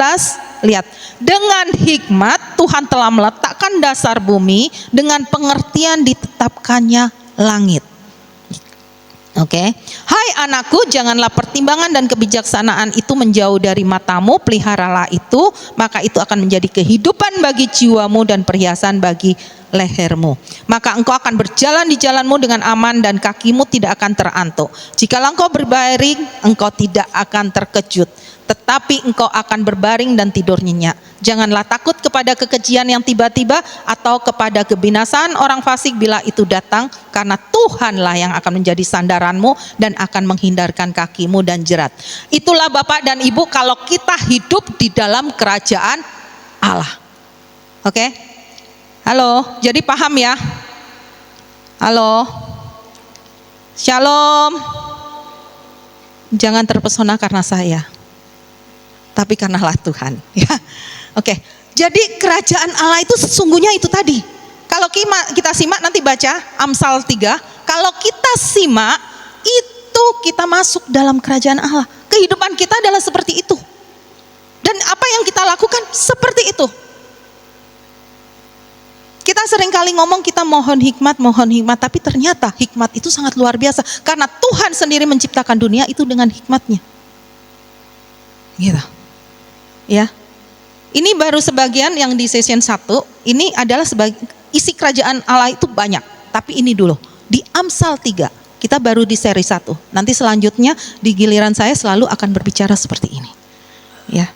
lihat, dengan hikmat Tuhan telah meletakkan dasar bumi, dengan pengertian ditetapkannya langit. Oke. Hai anakku, janganlah pertimbangan dan kebijaksanaan itu menjauh dari matamu, peliharalah itu, maka itu akan menjadi kehidupan bagi jiwamu dan perhiasan bagi lehermu. Maka engkau akan berjalan di jalanmu dengan aman dan kakimu tidak akan terantuk. Jikalau engkau berbaring, engkau tidak akan terkejut, tetapi engkau akan berbaring dan tidur nyenyak. Janganlah takut kepada kekejian yang tiba-tiba atau kepada kebinasaan orang fasik bila itu datang, karena Tuhanlah yang akan menjadi sandaranmu dan akan menghindarkan kakimu dan jerat. Itulah Bapak dan Ibu kalau kita hidup di dalam kerajaan Allah. Oke? Halo, jadi paham ya? Halo. Shalom. Jangan terpesona karena saya, tapi karenalah Tuhan. Ya, oke. Jadi kerajaan Allah itu sesungguhnya itu tadi. Kalau kita simak nanti baca Amsal 3. Kalau kita simak itu kita masuk dalam kerajaan Allah. Kehidupan kita adalah seperti itu. Dan apa yang kita lakukan seperti itu. Kita seringkali ngomong kita mohon hikmat, tapi ternyata hikmat itu sangat luar biasa. Karena Tuhan sendiri menciptakan dunia itu dengan hikmatnya. Gitu. Ya, ini baru sebagian yang di session 1. Ini adalah isi kerajaan Allah itu banyak. Tapi ini dulu di Amsal 3. Kita baru di seri 1. Nanti selanjutnya di giliran saya selalu akan berbicara seperti ini. Ya.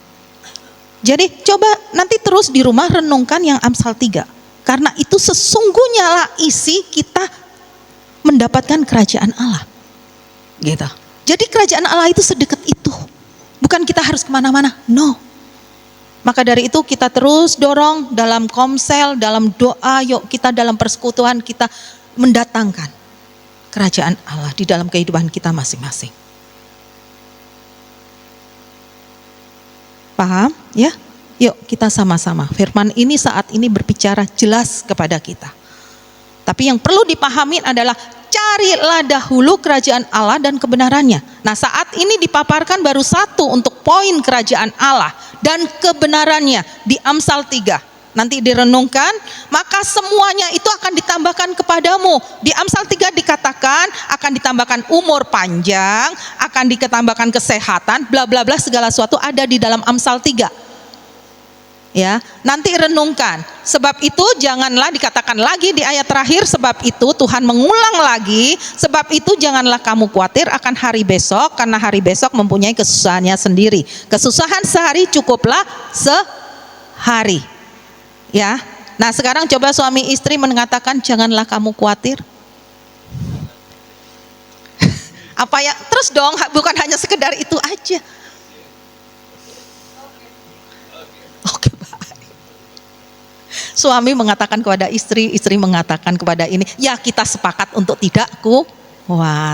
Jadi coba nanti terus di rumah renungkan yang Amsal 3. Karena itu sesungguhnya lah isi kita mendapatkan kerajaan Allah. Gitu. Jadi kerajaan Allah itu sedekat itu. Bukan kita harus kemana-mana. No. Maka dari itu kita terus dorong dalam komsel, dalam doa, yuk kita dalam persekutuan kita mendatangkan kerajaan Allah di dalam kehidupan kita masing-masing. Paham? Ya? Yuk kita sama-sama. Firman ini saat ini berbicara jelas kepada kita. Tapi yang perlu dipahami adalah carilah dahulu kerajaan Allah dan kebenarannya. Nah saat ini dipaparkan baru satu untuk poin kerajaan Allah dan kebenarannya di Amsal 3. Nanti direnungkan, maka semuanya itu akan ditambahkan kepadamu. Di Amsal 3 dikatakan akan ditambahkan umur panjang, akan ditambahkan kesehatan, bla bla bla, segala sesuatu ada di dalam Amsal 3. Ya, nanti renungkan. Sebab itu janganlah, dikatakan lagi di ayat terakhir, sebab itu Tuhan mengulang lagi, sebab itu janganlah kamu khawatir akan hari besok, karena hari besok mempunyai kesusahannya sendiri. Kesusahan sehari cukuplah sehari. Ya, nah sekarang coba suami istri mengatakan janganlah kamu khawatir. Apa ya? Terus dong, bukan hanya sekedar itu aja. Oke, baik. Suami mengatakan kepada istri, istri mengatakan kepada ini, ya kita sepakat untuk tidak khawatir.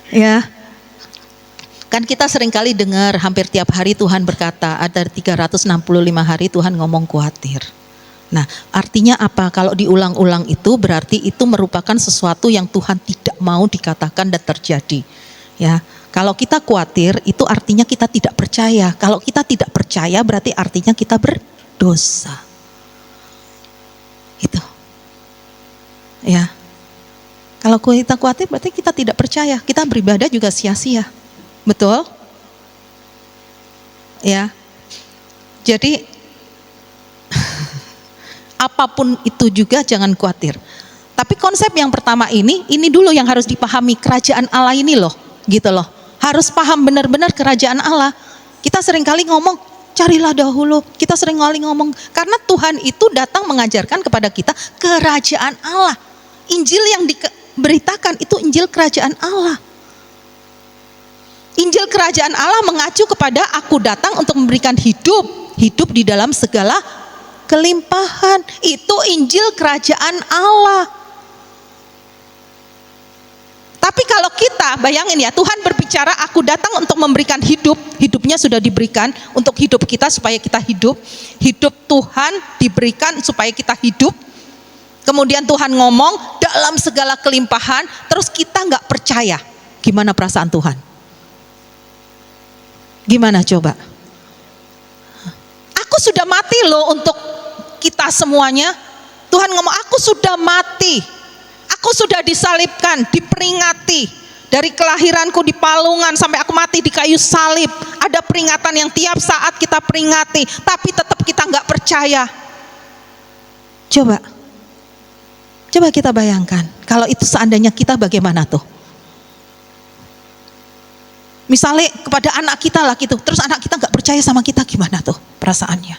Ya, kan kita seringkali dengar hampir tiap hari Tuhan berkata, ada 365 hari Tuhan ngomong khawatir. Nah artinya apa? Kalau diulang-ulang itu berarti itu merupakan sesuatu yang Tuhan tidak mau dikatakan dan terjadi. Ya, kalau kita khawatir itu artinya kita tidak percaya. Kalau kita tidak percaya berarti artinya kita berdosa. Itu. Ya. Kalau kita khawatir berarti kita tidak percaya, kita beribadah juga sia-sia, betul? Ya, jadi apapun itu juga jangan khawatir. Tapi konsep yang pertama ini dulu yang harus dipahami, kerajaan Allah ini loh, gitu loh. Harus paham benar-benar kerajaan Allah. Kita seringkali ngomong, carilah dahulu. Kita seringkali ngomong, karena Tuhan itu datang mengajarkan kepada kita kerajaan Allah. Injil yang diberitakan itu Injil kerajaan Allah. Injil kerajaan Allah mengacu kepada aku datang untuk memberikan hidup di dalam segala kelimpahan. Itu Injil kerajaan Allah. Tapi kalau kita bayangin ya, Tuhan berbicara aku datang untuk memberikan hidupnya sudah diberikan untuk hidup kita supaya kita hidup Tuhan diberikan supaya kita hidup. Kemudian Tuhan ngomong dalam segala kelimpahan, terus kita nggak percaya. Gimana perasaan Tuhan? Gimana coba? Aku sudah mati loh untuk kita semuanya. Tuhan ngomong aku sudah mati. Aku sudah disalibkan, diperingati. Dari kelahiranku di palungan sampai aku mati di kayu salib. Ada peringatan yang tiap saat kita peringati. Tapi tetap kita nggak percaya. Coba kita bayangkan, kalau itu seandainya kita bagaimana tuh? Misalnya kepada anak kita lah gitu, terus anak kita nggak percaya sama kita, gimana tuh perasaannya?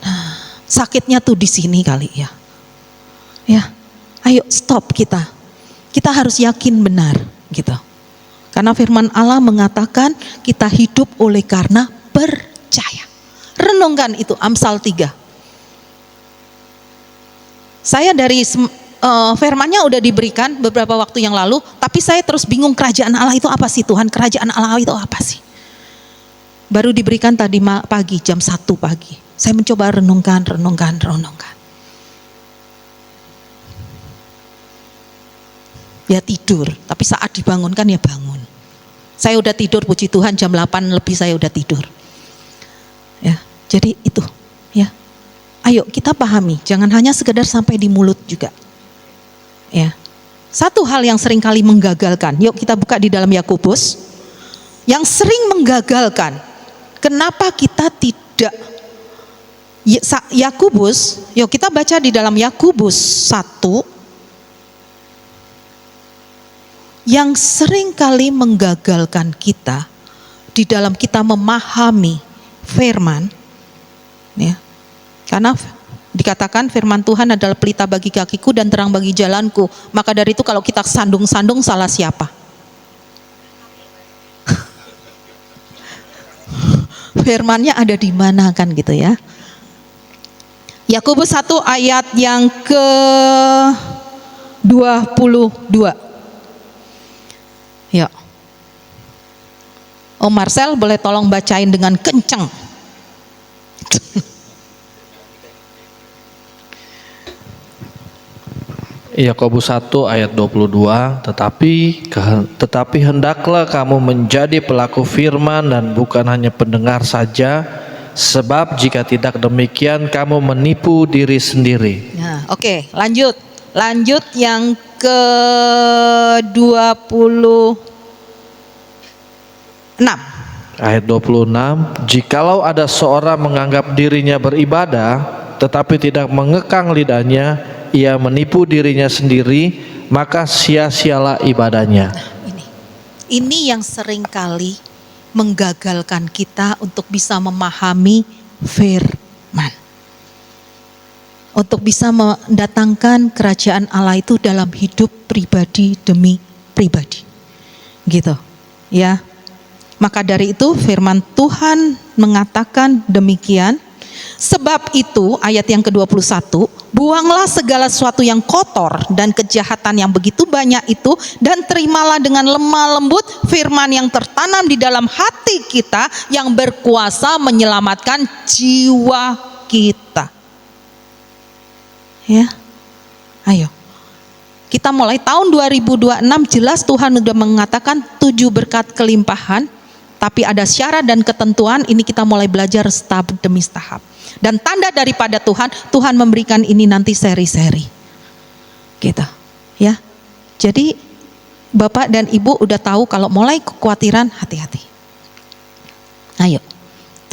Nah, sakitnya tuh di sini kali ya. Ya, ayo stop kita. Kita harus yakin benar gitu. Karena firman Allah mengatakan kita hidup oleh karena percaya. Renungkan itu Amsal 3. Saya dari firmannya udah diberikan beberapa waktu yang lalu, tapi saya terus bingung kerajaan Allah itu apa sih Tuhan? Kerajaan Allah itu apa sih? Baru diberikan tadi pagi, jam 1 pagi. Saya mencoba renungkan. Ya tidur, tapi saat dibangunkan ya bangun. Saya udah tidur, puji Tuhan, jam 8 lebih saya udah tidur. Ya, jadi itu ya. Ayo kita pahami, jangan hanya sekedar sampai di mulut juga. Ya. Satu hal yang sering kali menggagalkan, yuk kita buka di dalam Yakobus. Yang sering menggagalkan, kenapa kita tidak Yakobus, yuk kita baca di dalam Yakobus 1. Yang sering kali menggagalkan kita di dalam kita memahami firman, ya. Karena dikatakan firman Tuhan adalah pelita bagi kakiku dan terang bagi jalanku. Maka dari itu kalau kita sandung-sandung salah siapa? Firmannya ada di mana kan gitu ya. Yakobus 1 ayat yang ke-22. Ya. Om Marcel boleh tolong bacain dengan kencang. Yakobus 1 ayat 22, tetapi hendaklah kamu menjadi pelaku firman dan bukan hanya pendengar saja, sebab jika tidak demikian kamu menipu diri sendiri. Nah, oke, lanjut yang ke-26. Ayat 26, jikalau ada seorang menganggap dirinya beribadah tetapi tidak mengekang lidahnya, ia menipu dirinya sendiri, maka sia-sialah ibadahnya. Ini yang seringkali menggagalkan kita untuk bisa memahami firman. Untuk bisa mendatangkan kerajaan Allah itu dalam hidup pribadi demi pribadi. Gitu. Ya. Maka dari itu firman Tuhan mengatakan demikian. Sebab itu ayat yang ke-21, buanglah segala sesuatu yang kotor dan kejahatan yang begitu banyak itu, dan terimalah dengan lemah lembut firman yang tertanam di dalam hati kita, yang berkuasa menyelamatkan jiwa kita. Ya, ayo kita mulai tahun 2026, jelas Tuhan sudah mengatakan 7 berkat kelimpahan. Tapi ada syarat dan ketentuan, ini kita mulai belajar tahap demi tahap. Dan tanda daripada Tuhan memberikan ini nanti seri-seri. Gitu. Ya. Jadi Bapak dan Ibu udah tahu kalau mulai kekhawatiran, hati-hati. Ayo.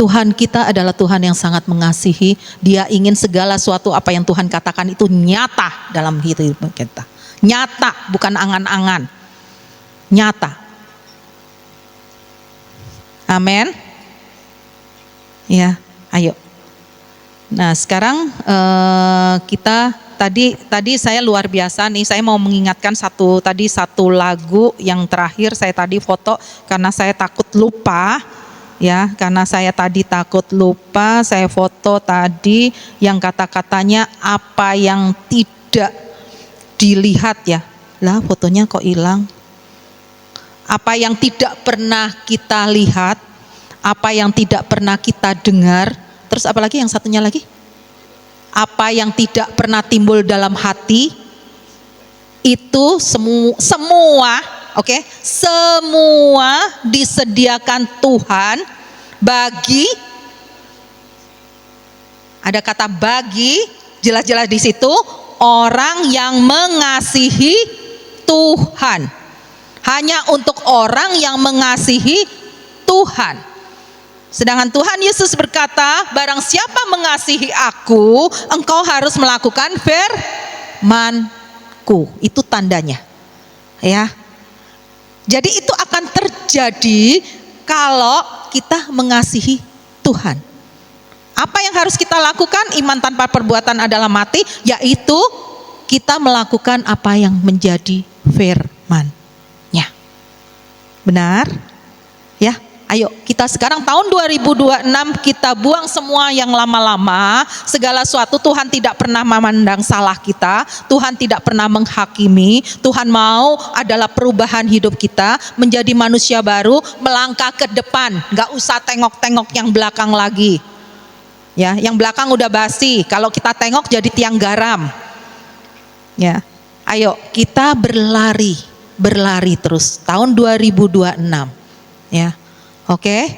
Tuhan kita adalah Tuhan yang sangat mengasihi. Dia ingin segala sesuatu apa yang Tuhan katakan itu nyata dalam hidup kita. Nyata, bukan angan-angan. Nyata. Amin. Ya, ayo. Nah, sekarang kita tadi saya luar biasa nih. Saya mau mengingatkan satu lagu yang terakhir saya tadi foto karena saya takut lupa. Ya, karena saya tadi takut lupa, saya foto tadi yang kata-katanya apa yang tidak dilihat ya. Lah, fotonya kok hilang? Apa yang tidak pernah kita lihat, apa yang tidak pernah kita dengar, terus apa lagi yang satunya lagi? Apa yang tidak pernah timbul dalam hati, itu semua disediakan Tuhan bagi, ada kata bagi, jelas-jelas di situ, orang yang mengasihi Tuhan. Hanya untuk orang yang mengasihi Tuhan. Sedangkan Tuhan Yesus berkata, barang siapa mengasihi aku, engkau harus melakukan firman-Ku. Itu tandanya. Ya. Jadi itu akan terjadi kalau kita mengasihi Tuhan. Apa yang harus kita lakukan? Iman tanpa perbuatan adalah mati, yaitu kita melakukan apa yang menjadi firman. Benar? Ya, ayo kita sekarang tahun 2026 kita buang semua yang lama-lama. Segala sesuatu Tuhan tidak pernah memandang salah kita. Tuhan tidak pernah menghakimi. Tuhan mau adalah perubahan hidup kita menjadi manusia baru, melangkah ke depan. Gak usah tengok-tengok yang belakang lagi. Ya, yang belakang udah basi. Kalau kita tengok jadi tiang garam. Ya, ayo kita berlari terus tahun 2026 ya. Oke.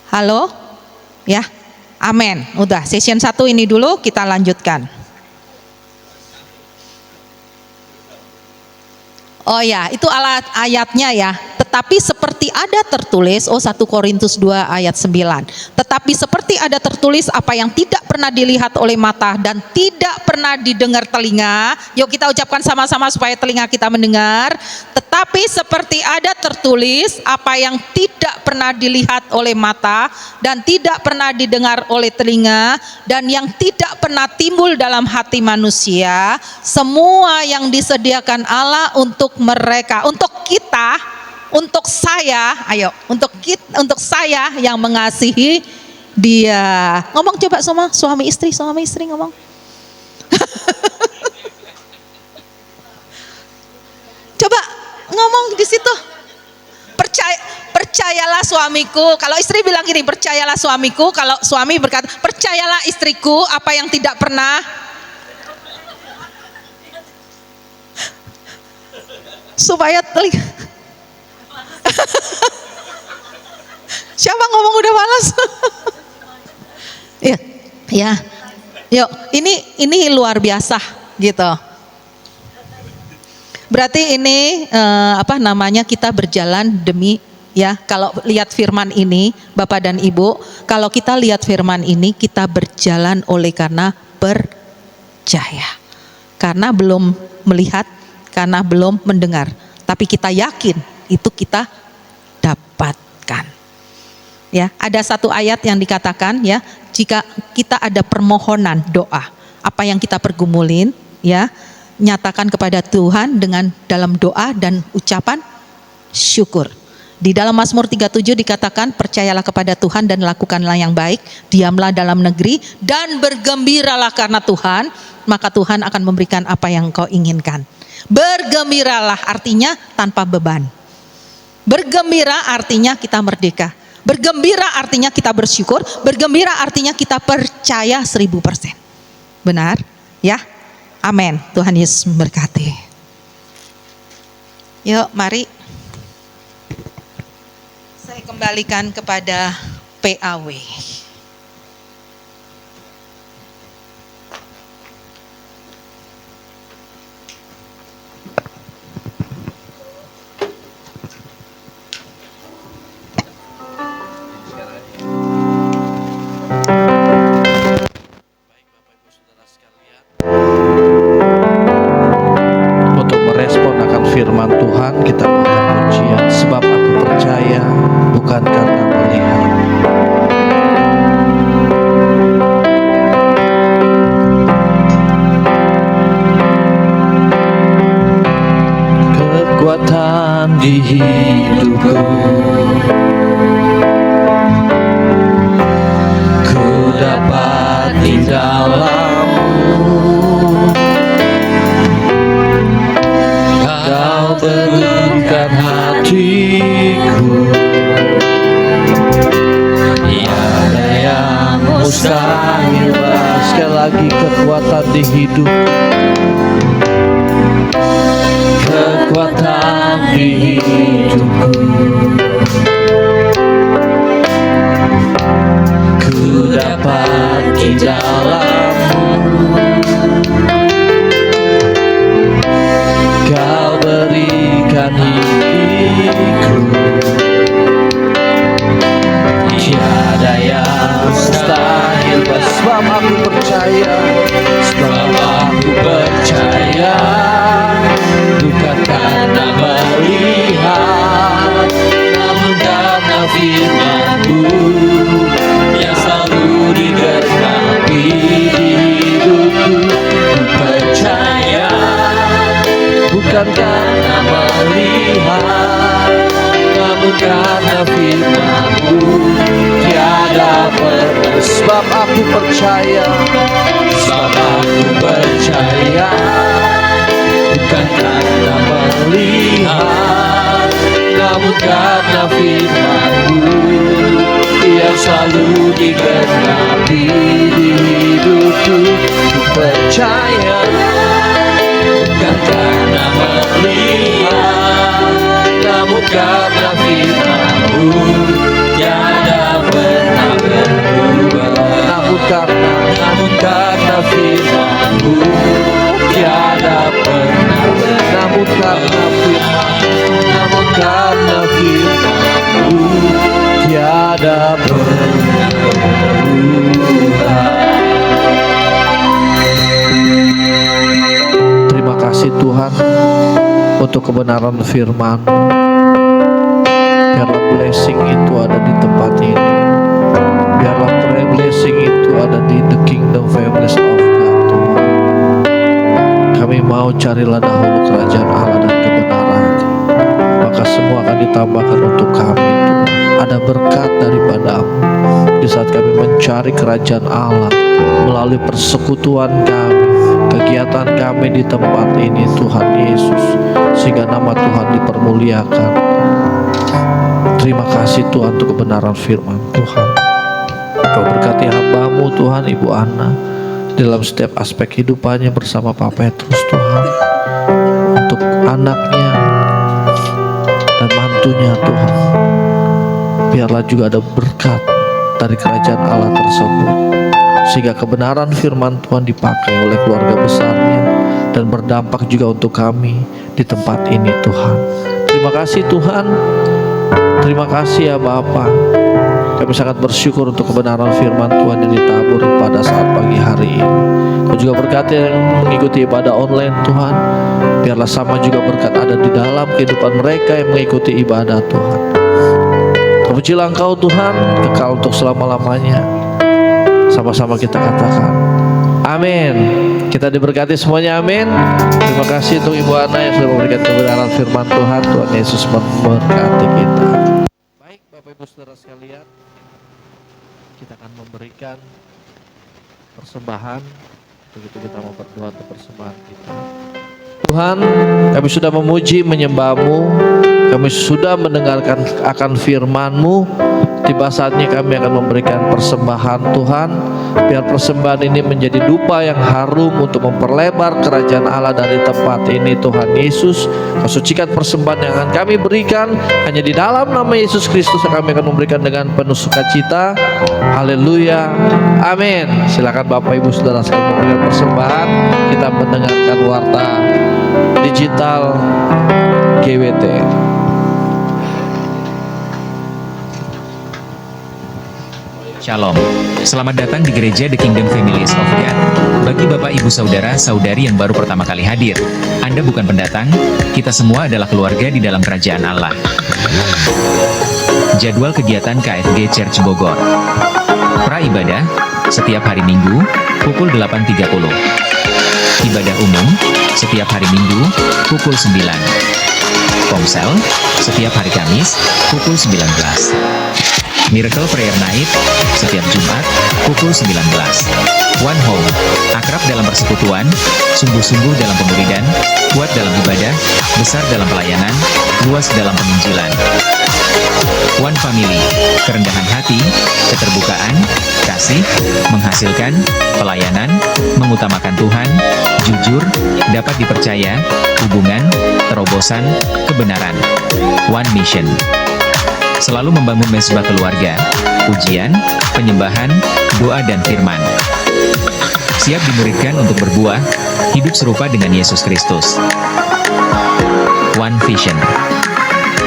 Halo ya, amin. Udah session 1 ini dulu, kita lanjutkan. Oh ya, itu ayatnya ya. Tetapi seperti ada tertulis, 1 Korintus 2 ayat 9. Tetapi seperti ada tertulis, apa yang tidak pernah dilihat oleh mata dan tidak pernah didengar telinga. Yuk kita ucapkan sama-sama supaya telinga kita mendengar. Tetapi seperti ada tertulis, apa yang tidak pernah dilihat oleh mata dan tidak pernah didengar oleh telinga dan yang tidak pernah timbul dalam hati manusia, semua yang disediakan Allah untuk mereka, untuk kita, untuk saya, ayo, untuk saya yang mengasihi dia. Ngomong coba sama suami istri ngomong. Coba ngomong di situ. Percayalah suamiku. Kalau istri bilang gini, percayalah suamiku. Kalau suami berkata, percayalah istriku apa yang tidak pernah. Supaya telinga. Siapa ngomong udah malas? Iya, ya. Yuk, ini luar biasa gitu. Berarti ini kita berjalan demi ya. Kalau lihat firman ini, Bapak dan Ibu, kalau kita lihat firman ini, kita berjalan oleh karena percaya. Karena belum melihat, karena belum mendengar, tapi kita yakin itu kita dapatkan. Ya, ada satu ayat yang dikatakan ya, jika kita ada permohonan doa, apa yang kita pergumulin ya, nyatakan kepada Tuhan dengan dalam doa dan ucapan syukur. Di dalam Mazmur 37 dikatakan, percayalah kepada Tuhan dan lakukanlah yang baik, diamlah dalam negeri dan bergembiralah karena Tuhan, maka Tuhan akan memberikan apa yang kau inginkan. Bergembiralah artinya tanpa beban. Bergembira artinya kita merdeka. Bergembira artinya kita bersyukur. Bergembira artinya kita percaya 1000%. Benar? Ya? Amin. Tuhan Yesus memberkati. Yuk mari. Saya kembalikan kepada PAW. Firman Tuhan, kita mohon pujian sebab aku percaya bukan karena melihat. Kekuatan di hidupku, ku dapat di dalam-Mu. Berikan hatiku, tiada yang mustahil. Sekali lagi, kekuatan di hidup, kekuatan di hidupku, ku dapat di dalam-Mu. Kau berikan hidupku, tiada yang mustahil. Sebab aku percaya, bukan karena melihat, namun karena firman-Mu yang selalu digenapi di hidupku. Ku percaya bukan karena melihat, namun karena firman-Mu tiada pernah. Sebab aku percaya, bukan karena melihat, namun karena firman-Mu yang selalu digenapi di hidupku. Ku percaya bukan karena melihat, namun karena firman-Mu tiada pernah berubah. Namun karena firman-Mu tiada pernah berubah. Namun karena firman-Mu tiada pernah berubah. Terima kasih Tuhan untuk kebenaran firman. Biarlah blessing itu ada di tempat ini. Biarlah blessing itu ada di the kingdom families of God, Tuhan. Kami mau carilah dahulu kerajaan Allah dan kebenaran, maka maka semua akan ditambahkan untuk kami Tuhan. Ada berkat daripada-Mu di saat kami mencari kerajaan Allah melalui persekutuan kami, kegiatan kami di tempat ini Tuhan Yesus, sehingga nama Tuhan dipermuliakan. Terima kasih Tuhan untuk kebenaran firman Tuhan. Kau berkati hamba-Mu Tuhan, Ibu Ana, dalam setiap aspek kehidupannya bersama Pak Petrus Tuhan, untuk anaknya dan mantunya Tuhan. Biarlah juga ada berkat dari kerajaan Allah tersebut, sehingga kebenaran firman Tuhan dipakai oleh keluarga besarnya dan berdampak juga untuk kami di tempat ini Tuhan. Terima kasih Tuhan. Terima kasih ya Bapa. Kami sangat bersyukur untuk kebenaran firman Tuhan yang ditabur pada saat pagi hari ini. Kau juga berkati yang mengikuti ibadah online Tuhan. Biarlah sama juga berkat ada di dalam kehidupan mereka yang mengikuti ibadah Tuhan. Terpujilah Engkau Tuhan, kekal untuk selama-lamanya. Sama-sama kita katakan amin. Kita diberkati semuanya, amin. Terima kasih untuk Ibu Ana yang sudah memberikan kebenaran firman Tuhan. Tuhan Yesus memberkati kita. Baik Bapak Ibu Saudara sekalian, kita akan memberikan persembahan. Begitu kita mau berdoa untuk persembahan kita. Tuhan, kami sudah memuji menyembah-Mu, kami sudah mendengarkan akan firman-Mu. Tiba saatnya kami akan memberikan persembahan Tuhan. Biar persembahan ini menjadi dupa yang harum untuk memperlebar kerajaan Allah dari tempat ini Tuhan Yesus. Kau sucikan persembahan yang akan kami berikan hanya di dalam nama Yesus Kristus yang kami akan memberikan dengan penuh sukacita. Haleluya, amin. Silakan Bapak Ibu Saudara sekalian memberikan persembahan. Kita mendengarkan warta digital GWT. Shalom, selamat datang di gereja The Kingdom Families of God. Bagi Bapak Ibu Saudara Saudari yang baru pertama kali hadir, Anda bukan pendatang, kita semua adalah keluarga di dalam kerajaan Allah. Jadwal kegiatan KFG Church Bogor. Pra-ibadah, setiap hari Minggu, pukul 8.30. Ibadah umum, setiap hari Minggu, pukul 9. Komsel, setiap hari Kamis, pukul 19. Miracle Prayer Night, setiap Jumat, pukul 19. One Home, akrab dalam persekutuan, sungguh-sungguh dalam pemuridan, kuat dalam ibadah, besar dalam pelayanan, luas dalam penginjilan. One Family, kerendahan hati, keterbukaan, kasih, menghasilkan, pelayanan, mengutamakan Tuhan, jujur, dapat dipercaya, hubungan, terobosan, kebenaran. One Mission, selalu membangun mesbah keluarga, pujian, penyembahan, doa dan firman. Siap dimuridkan untuk berbuah, hidup serupa dengan Yesus Kristus. One Vision,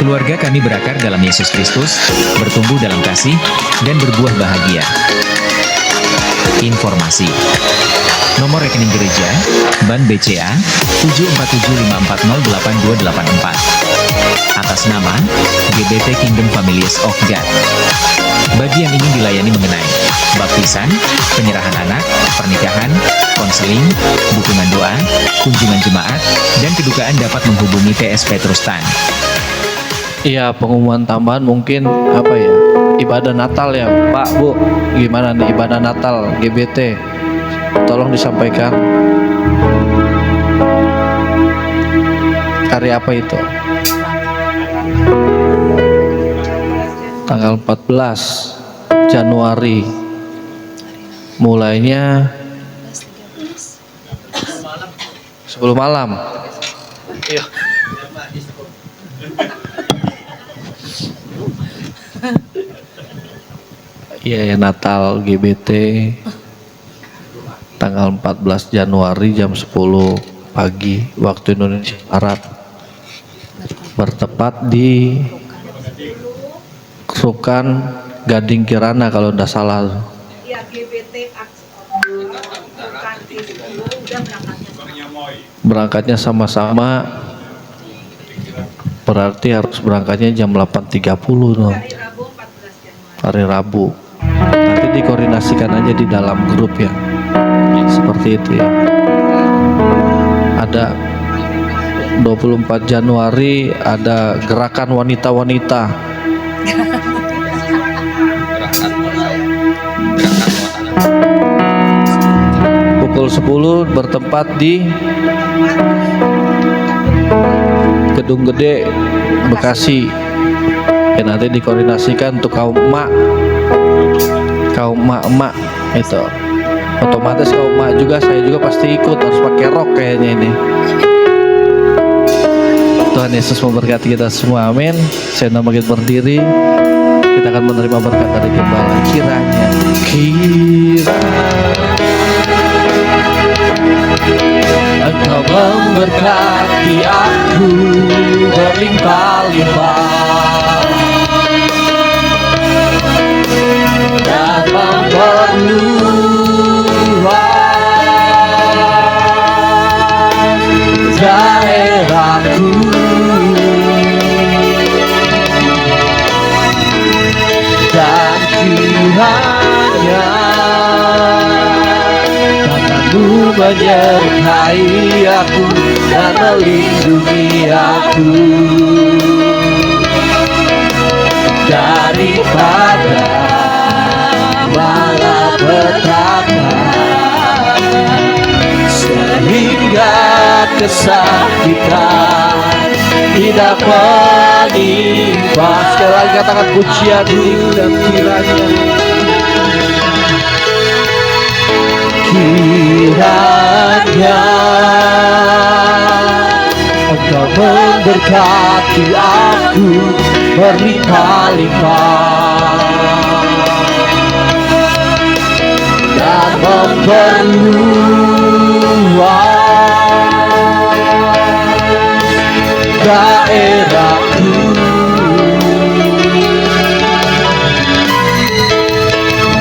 keluarga kami berakar dalam Yesus Kristus, bertumbuh dalam kasih, dan berbuah bahagia. Informasi: nomor rekening gereja, Bank BCA, 747540824. Atas nama GBT Kingdom Families of God. Bagi yang ingin dilayani mengenai baptisan, penyerahan anak, pernikahan, konseling, dukungan doa, kunjungan jemaat, dan kedukaan dapat menghubungi TS Petrus Tan. Iya, pengumuman tambahan mungkin apa ya? Ibadah Natal ya, Pak, Bu. Gimana nih ibadah Natal GBT? Tolong disampaikan. Hari apa itu? Tanggal 14 Januari. Mulainya 10 malam. Iya. Iya ya, Natal GBT tanggal 14 Januari jam 10 pagi waktu Indonesia Barat, bertepat di Rukan Gading Kirana kalau tidak salah. Ya, GBT Berangkatnya sama-sama, berarti harus berangkatnya jam 8.30 dong. Hari Rabu. Nanti dikoordinasikan aja di dalam grup ya. Seperti itu ya. Ada 24 Januari ada gerakan wanita-wanita. Pukul 10 bertempat di Gedung Gede Bekasi. Ya, nanti dikoordinasikan untuk kaum emak itu. Otomatis kaum emak juga, saya juga pasti ikut, harus pakai rok kayaknya ini. Tuhan Yesus memberkati kita semua, amin. Saya bangkit berdiri, kita akan menerima berkat dari Gembala. Kiranya Engkau memberkati aku berlimpah-limpah dan memperluas daerahku, dan kiranya tanganmu menyertai aku dan melindungi aku daripada malapetaka, sehingga kesakitan tidak menimpa. Sekali lagi katakan pujian ini, dan kiranya Engkau memberkati aku berlimpah-limpah dan memperluas daerahku,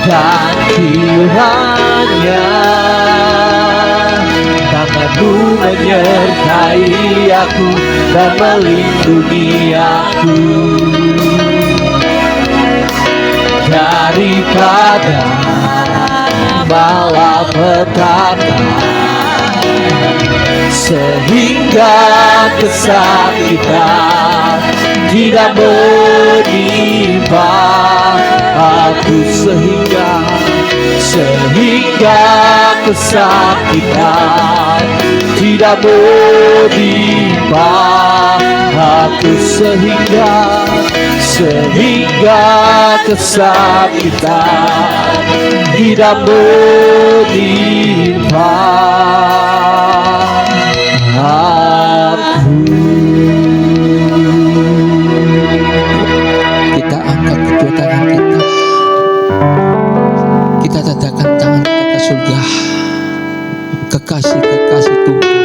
dan kiranya tanganmu menyertai aku dan melindungi aku daripada malapetaka, sehingga kesakitan tidak menimpa aku, sehingga kesakitan tidak menimpa aku, sehingga kesakitan tidak menimpa aku. Kita angkat kedua tangan kita. Kita tatakan tangan kita ke surga. Kekasih-kekasih Tuhan,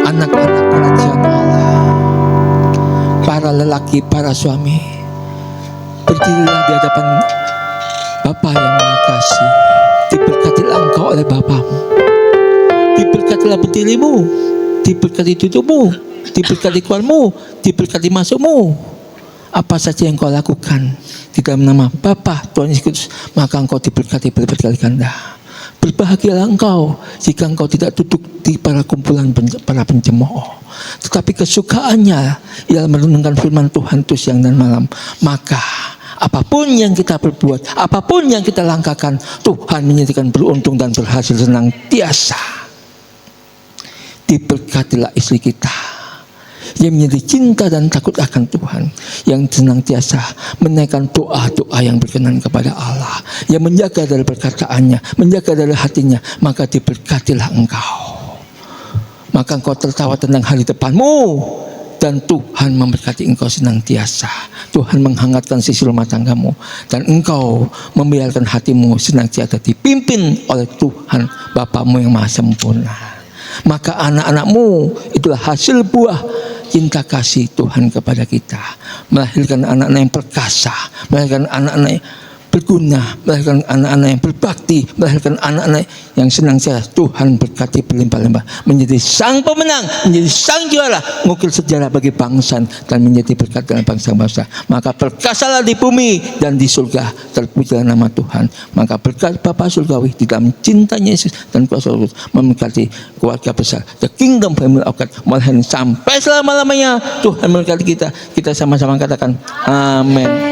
anak-anak kerajaan Allah, para lelaki, para suami, berdirilah di hadapan Bapa yang Maha Kasih. Diberkatilah engkau oleh Bapamu, diberkatilah berdirimu, diberkati dudukmu, diberkati keluarmu, diberkati masukmu. Apa saja yang kau lakukan di dalam nama Bapa, Tuhan Yesus, maka engkau diberkati berkali ganda. Berbahagialah engkau jika engkau tidak duduk di para kumpulan para pencemooh, tetapi kesukaannya ialah merenungkan firman Tuhan itu siang dan malam. Maka apapun yang kita perbuat, apapun yang kita langkahkan, Tuhan menyediakan beruntung dan berhasil senantiasa. Diberkatilah istri kita yang menjadi cinta dan takut akan Tuhan, yang senantiasa menaikkan doa-doa yang berkenan kepada Allah, yang menjaga dari perkataannya, menjaga dari hatinya, maka diberkatilah engkau. Maka engkau tertawa tentang hari depanmu, dan Tuhan memberkati engkau senantiasa. Tuhan menghangatkan sisi rumah tanggamu, dan engkau membiarkan hatimu senantiasa dipimpin oleh Tuhan Bapamu yang Maha Sempurna. Maka anak-anakmu itulah hasil buah cinta kasih Tuhan kepada kita, melahirkan anak-anak yang perkasa, melahirkan anak-anak berguna, melahirkan anak-anak yang berbakti, melahirkan anak-anak yang senang sehat. Tuhan berkati berlimpah-limpah, menjadi sang pemenang, menjadi sang juara, mengukir sejarah bagi bangsa dan menjadi berkat dalam bangsa-bangsa. Maka berkasalah di bumi dan di surga, terpujilah nama Tuhan. Maka berkat Bapa surgawi di dalam cintanya Yesus dan kuasa Roh Kudus memberkati keluarga besar, the kingdom family of God, sampai selama-lamanya. Tuhan memberkati kita. Kita sama-sama katakan amin.